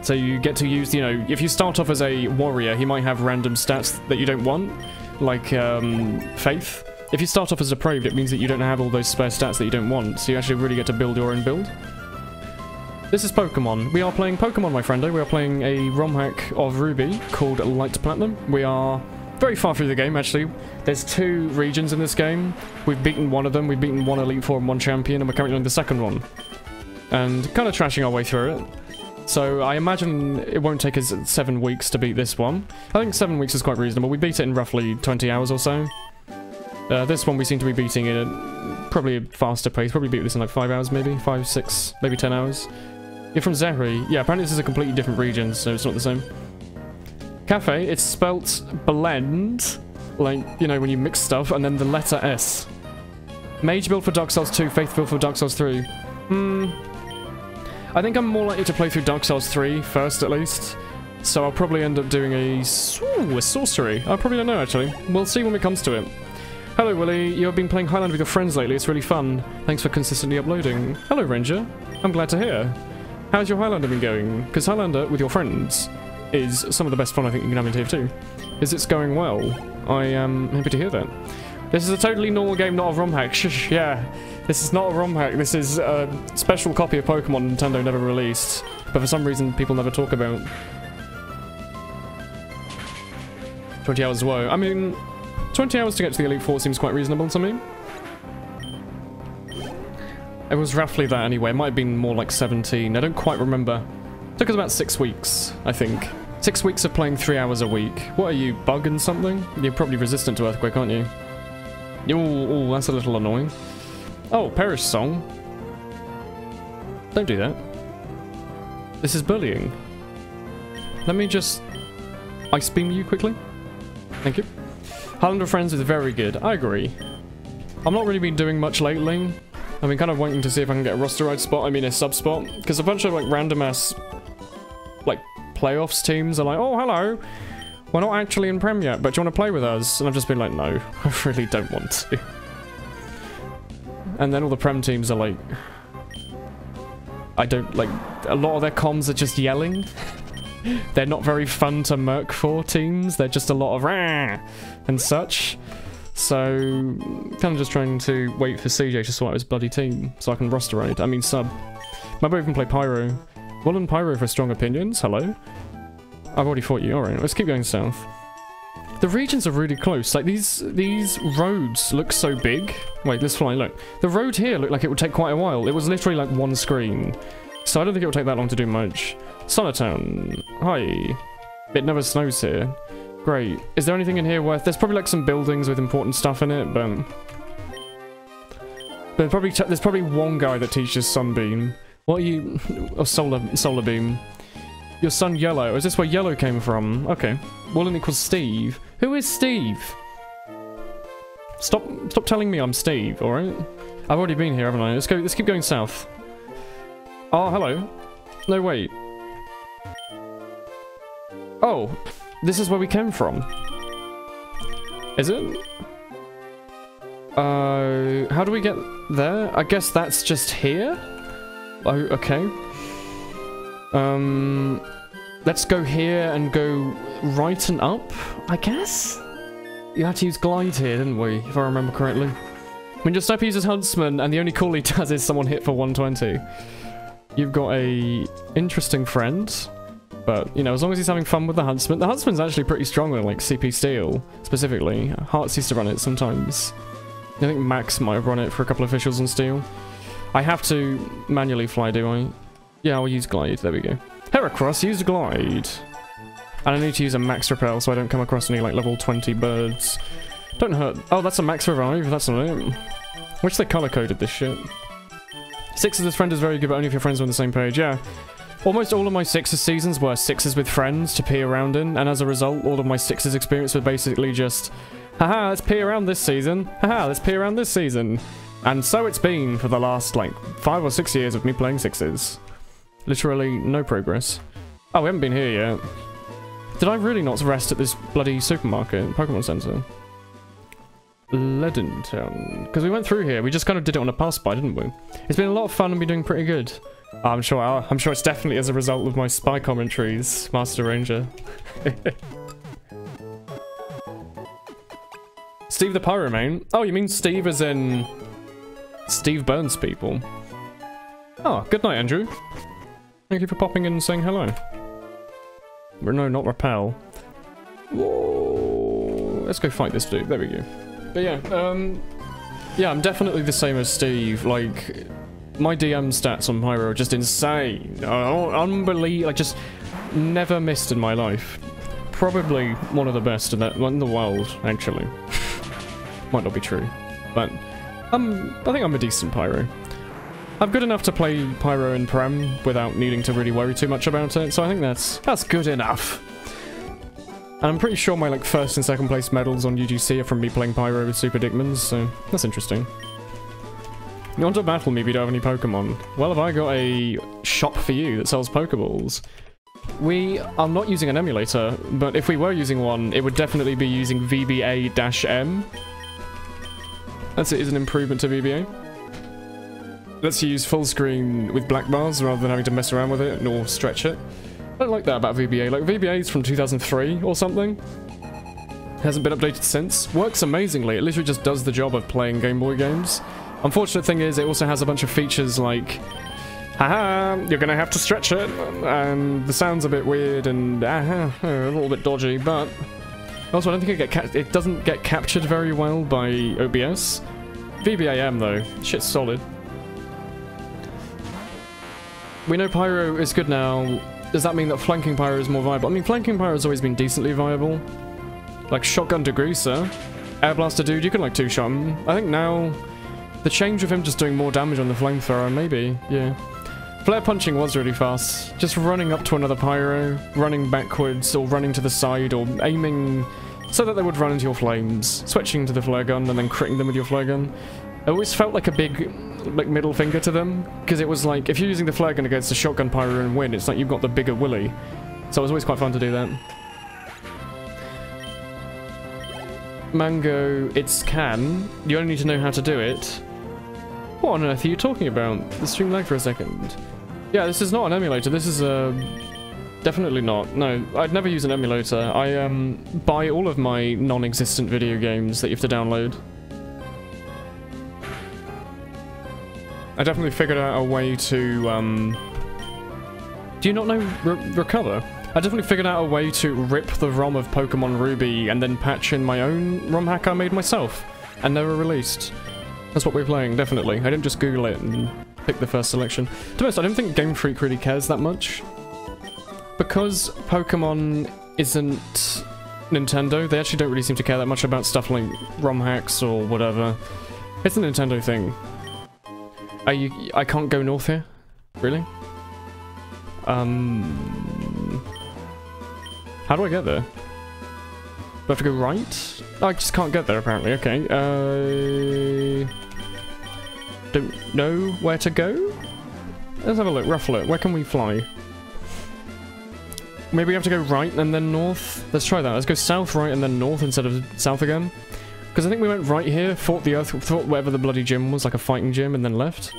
So you get to use, you know, if you start off as a warrior, he might have random stats that you don't want, like faith. If you start off as depraved, it means that you don't have all those spare stats that you don't want, so you actually really get to build your own build. This is Pokemon. We are playing Pokemon, my friendo. We are playing a ROM hack of Ruby called Light to Platinum. We are very far through the game, actually. There's 2 regions in this game. We've beaten one of them. We've beaten 1 Elite Four and 1 Champion, and we're currently on the second one. And kind of trashing our way through it. So I imagine it won't take us 7 weeks to beat this one. I think 7 weeks is quite reasonable. We beat it in roughly 20 hours or so. This one we seem to be beating it at probably a faster pace. Probably beat this in like 5 hours maybe. 5, 6, maybe 10 hours. You're from Zehri. Yeah, apparently this is a completely different region, so it's not the same. Cafe, it's spelt blend. Like, you know, when you mix stuff, and then the letter S. Mage build for Dark Souls 2, Faith build for Dark Souls 3. I think I'm more likely to play through Dark Souls 3 first, at least. So I'll probably end up doing a sorcery. I probably don't know, actually. We'll see when it comes to it. Hello, Willie. You have been playing Highlander with your friends lately. It's really fun. Thanks for consistently uploading. Hello, Ranger. I'm glad to hear. How's your Highlander been going? Because Highlander with your friends is some of the best fun I think you can have in TF2. Is it's going well? I am happy to hear that. This is a totally normal game, not a ROM hack. Shh, yeah. This is not a ROM hack. This is a special copy of Pokemon Nintendo never released. But for some reason, people never talk about. 20 hours woe. I mean, 20 hours to get to the Elite Four seems quite reasonable to me. It was roughly that anyway. It might have been more like 17. I don't quite remember. It took us about 6 weeks, I think. 6 weeks of playing 3 hours a week. What are you, bugging something? You're probably resistant to Earthquake, aren't you? Oh, that's a little annoying. Oh, Perish Song. Don't do that. This is bullying. Let me just... ice beam you quickly? Thank you. Highlander Friends is very good. I agree. I've not really been doing much lately. I've been kind of waiting to see if I can get a rosterized spot, I mean a sub spot. Because a bunch of like random ass like playoffs teams are like, oh hello, we're not actually in Prem yet, but do you want to play with us? And I've just been like, no, I really don't want to. And then all the Prem teams are like, I don't, like, a lot of their comms are just yelling. They're not very fun to merc for teams, they're just a lot of rah and such. So, kind of just trying to wait for CJ to sort out his bloody team, so I can rosterize. I mean sub. Might even play Pyro. Well and Pyro for strong opinions, hello. I've already fought you, alright, let's keep going south. The regions are really close, like these roads look so big. Wait, let's fly, look. The road here looked like it would take quite a while. It was literally like one screen. So I don't think it would take that long to do much. Sonatown, hi. It never snows here. Great. Is there anything in here worth... There's probably like some buildings with important stuff in it, but there's probably one guy that teaches Sunbeam. What are you... Oh, Solar Beam. Your son Yellow. Is this where Yellow came from? Okay. Woolen equals Steve. Who is Steve? Stop telling me I'm Steve, alright? I've already been here, haven't I? Let's keep going south. Oh, hello. No, wait. Oh, this is where we came from. Is it? How do we get there? I guess that's just here? Oh, okay. Let's go here and go right and up, I guess? You had to use glide here, didn't we? If I remember correctly. When your step uses Huntsman and the only call he does is someone hit for 120. You've got a interesting friend. But, you know, as long as he's having fun with the Huntsman. The Huntsman's actually pretty strong on, like, CP Steel, specifically. Hearts used to run it sometimes. I think Max might have run it for a couple of officials on Steel. I have to manually fly, do I? Yeah, I'll use Glide. There we go. Heracross, use Glide. And I need to use a Max Repel so I don't come across any, like, level 20 birds. Don't hurt. Oh, that's a Max Revive. That's not it. Wish they color-coded this shit. Sixes friend is very good, but only if your friends are on the same page. Yeah. Almost all of my Sixes seasons were Sixes with friends to pee around in, and as a result, all of my Sixes experience was basically just, haha, let's pee around this season. Haha, let's pee around this season. And so it's been for the last, like, 5 or 6 years of me playing Sixes. Literally no progress. Oh, we haven't been here yet. Did I really not rest at this bloody supermarket, Pokemon Center? Leadentown. Because we went through here, we just kind of did it on a pass-by, didn't we? It's been a lot of fun and been doing pretty good. I'm sure it's definitely as a result of my spy commentaries, Master Ranger. Steve the Pyromane? Oh, you mean Steve as in Steve Burns people? Oh, good night, Andrew. Thank you for popping in and saying hello. No, not repel. Whoa. Let's go fight this dude. There we go. But yeah, yeah, I'm definitely the same as Steve. Like, my DM stats on Pyro are just insane. Unbelievable. Like, just never missed in my life. Probably one of the best in the world, actually. Might not be true, but I think I'm a decent Pyro. I'm good enough to play Pyro in Prem without needing to really worry too much about it, so I think that's good enough. And I'm pretty sure my like first and second place medals on UGC are from me playing Pyro with Super Dickmans, so that's interesting. You want to battle me if you don't have any Pokemon? Well, have I got a shop for you that sells Pokeballs? We are not using an emulator, but if we were using one, it would definitely be using VBA-M. That's it, is an improvement to VBA. Lets you use full screen with black bars rather than having to mess around with it nor stretch it. I don't like that about VBA. Like, VBA is from 2003 or something. Hasn't been updated since. Works amazingly. It literally just does the job of playing Game Boy games. Unfortunate thing is, it also has a bunch of features like, haha, you're gonna have to stretch it, and the sound's a bit weird and a little bit dodgy, but also I don't think it doesn't get captured very well by OBS. VBA-M though, shit's solid. We know Pyro is good now. Does that mean that flanking Pyro is more viable? I mean, flanking Pyro has always been decently viable. Like Shotgun Degreaser, Air Blaster Dude, you can like two-shot him. I think now, the change of him just doing more damage on the flamethrower, maybe, yeah. Flare punching was really fast. Just running up to another pyro, running backwards, or running to the side, or aiming so that they would run into your flames, switching to the flare gun and then critting them with your flare gun. It always felt like a big like middle finger to them, because it was like, if you're using the flare gun against the shotgun pyro and win, it's like you've got the bigger willy. So it was always quite fun to do that. Mango, it's can. You only need to know how to do it. What on earth are you talking about? The stream lagged for a second. Yeah, this is not an emulator. This is definitely not. No, I'd never use an emulator. I buy all of my non-existent video games that you have to download. I definitely figured out a way to do you not know Recover? I definitely figured out a way to rip the ROM of Pokemon Ruby and then patch in my own ROM hack I made myself and never released. That's what we're playing, definitely. I didn't just Google it and pick the first selection. To be honest, I don't think Game Freak really cares that much. Because Pokemon isn't Nintendo, they actually don't really seem to care that much about stuff like ROM hacks or whatever. It's a Nintendo thing. I can't go north here? Really? How do I get there? Do I have to go right? I just can't get there apparently, okay. Don't know where to go? Let's have a look, rough look. Where can we fly? Maybe we have to go right and then north? Let's try that. Let's go south, right, and then north instead of south again. Because I think we went right here, fought the earth, fought whatever the bloody gym was, like a fighting gym, and then left.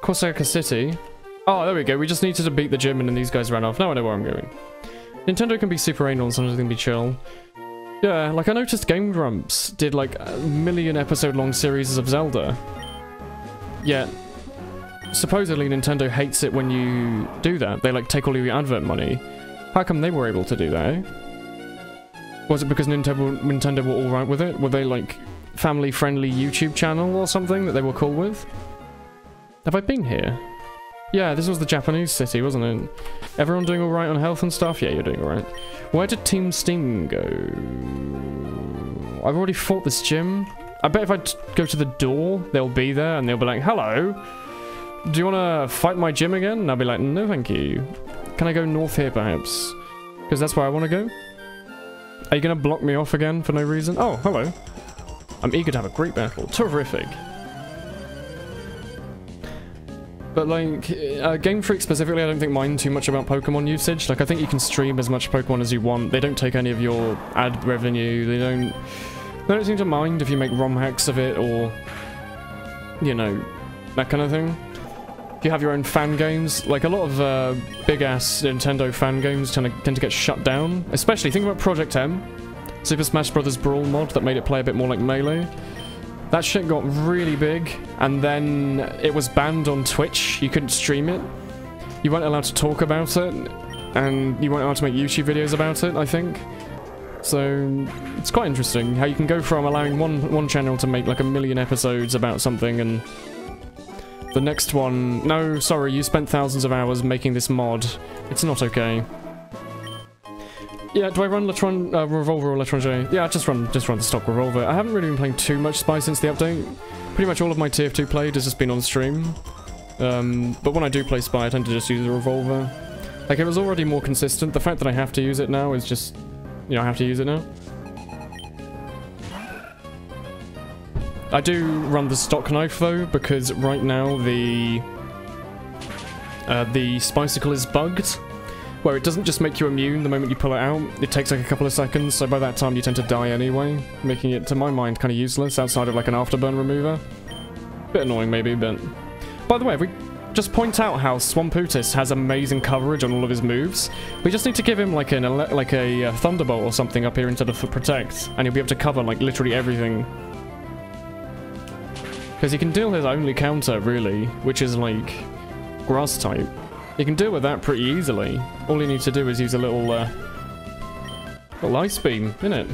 Corsica City. Oh, there we go. We just needed to beat the gym and then these guys ran off. Now I know where I'm going. Nintendo can be super anal and sometimes it can be chill. Yeah, like I noticed Game Grumps did like a million episode long series of Zelda. Yet, supposedly Nintendo hates it when you do that. They like take all of your advert money. How come they were able to do that, eh? Was it because Nintendo were alright with it? Were they like family-friendly YouTube channel or something that they were cool with? Have I been here? Yeah, this was the Japanese city, wasn't it? Everyone doing alright on health and stuff? Yeah, you're doing alright. Where did Team Steam go? I've already fought this gym. I bet if I go to the door, they'll be there and they'll be like, hello, do you want to fight my gym again? And I'll be like, no thank you. Can I go north here perhaps? Because that's where I want to go. Are you going to block me off again for no reason? Oh, hello. I'm eager to have a great battle. Terrific. But like, Game Freak specifically, I don't think mind too much about Pokemon usage. Like, I think you can stream as much Pokemon as you want. They don't take any of your ad revenue. They don't seem to mind if you make ROM hacks of it or, you know, that kind of thing. If you have your own fan games, like a lot of big-ass Nintendo fan games tend to get shut down. Especially, think about Project M, Super Smash Bros. Brawl mod that made it play a bit more like Melee. That shit got really big, and then it was banned on Twitch. You couldn't stream it. You weren't allowed to talk about it, and you weren't allowed to make YouTube videos about it, I think. So, it's quite interesting how you can go from allowing one channel to make like 1 million episodes about something, and the next one, no, sorry, you spent thousands of hours making this mod. It's not okay. Yeah, do I run Revolver or L'Étranger? Yeah, just run the stock Revolver. I haven't really been playing too much Spy since the update. Pretty much all of my TF2 played has just been on stream. But when I do play Spy, I tend to just use the Revolver. Like, it was already more consistent. The fact that I have to use it now is just, you know, I have to use it now. I do run the stock knife though, because right now the Spicicle is bugged. Where it doesn't just make you immune the moment you pull it out, it takes like a couple of seconds, so by that time you tend to die anyway, making it, to my mind, kind of useless outside of like an afterburn remover. Bit annoying maybe, but... By the way, if we just point out how Swamputis has amazing coverage on all of his moves, we just need to give him like a Thunderbolt or something up here instead of Protect, and he'll be able to cover like literally everything. Because he can deal his only counter, really, which is like Grass type. You can deal with that pretty easily. All you need to do is use a little Ice Beam, innit?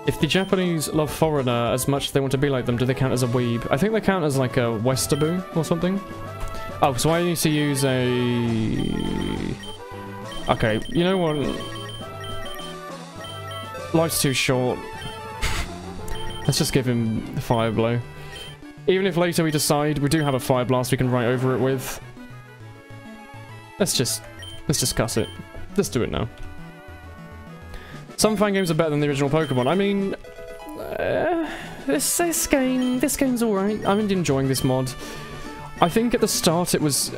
If the Japanese love Foreigner as much as they want to be like them, do they count as a weeb? I think they count as like a Westerbo or something. Oh, so I need to use a... Okay, you know what? Life's too short. Let's just give him the Fire Blow. Even if later we decide we do have a Fire Blast we can write over it with. Let's discuss it. Let's do it now. Some fan games are better than the original Pokemon. I mean, this game's alright. I'm enjoying this mod. I think at the start it was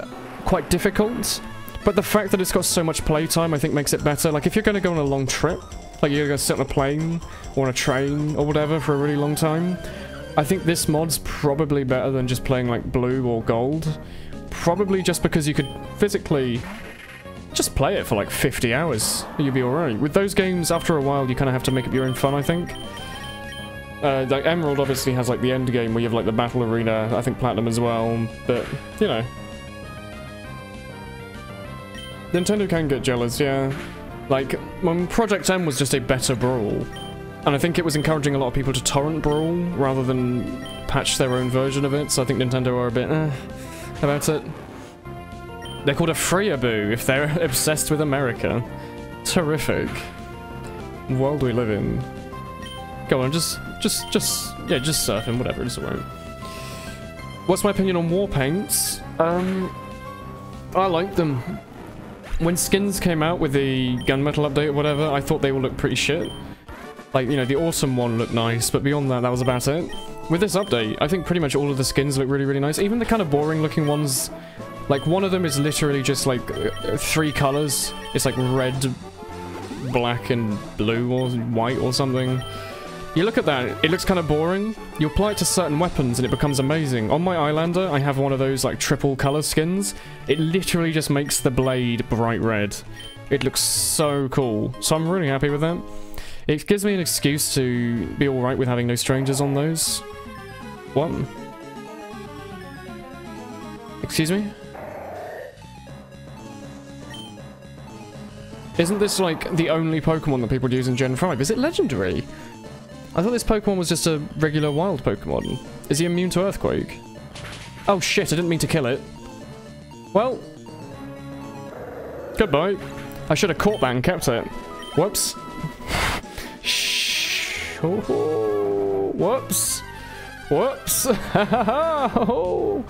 quite difficult, but the fact that it's got so much playtime I think makes it better. Like if you're going to go on a long trip, like you're going to sit on a plane or on a train or whatever for a really long time, I think this mod's probably better than just playing like Blue or Gold. Probably just because you could physically just play it for like 50 hours. You'd be alright. With those games, after a while, you kind of have to make up your own fun, I think. Like Emerald obviously has like the end game where you have like the battle arena, I think Platinum as well, but, you know. Nintendo can get jealous, yeah. Like, when Project M was just a better Brawl, and I think it was encouraging a lot of people to torrent Brawl rather than patch their own version of it, so I think Nintendo are a bit, about it. They're called a Freeaboo if they're obsessed with America. Terrific. World we live in. Go on, just surf him, whatever, it's alright. What's my opinion on war paints? I like them. When skins came out with the Gunmetal update or whatever, I thought they would look pretty shit. Like, you know, the Autumn one looked nice, but beyond that, that was about it. With this update, I think pretty much all of the skins look really, really nice. Even the kind of boring looking ones, like one of them is literally just like 3 colors. It's like red, black, and blue or white or something. You look at that, it looks kind of boring. You apply it to certain weapons and it becomes amazing. On my Eyelander, I have one of those like triple color skins. It literally just makes the blade bright red. It looks so cool. So I'm really happy with that. It gives me an excuse to be alright with having no strangers on those. What? Excuse me? Isn't this like the only Pokemon that people use in Gen 5? Is it legendary? I thought this Pokemon was just a regular wild Pokemon. Is he immune to Earthquake? Oh shit, I didn't mean to kill it. Well. Goodbye. I should have caught that and kept it. Whoops. Shh. Oh, whoops. Whoops. Hello.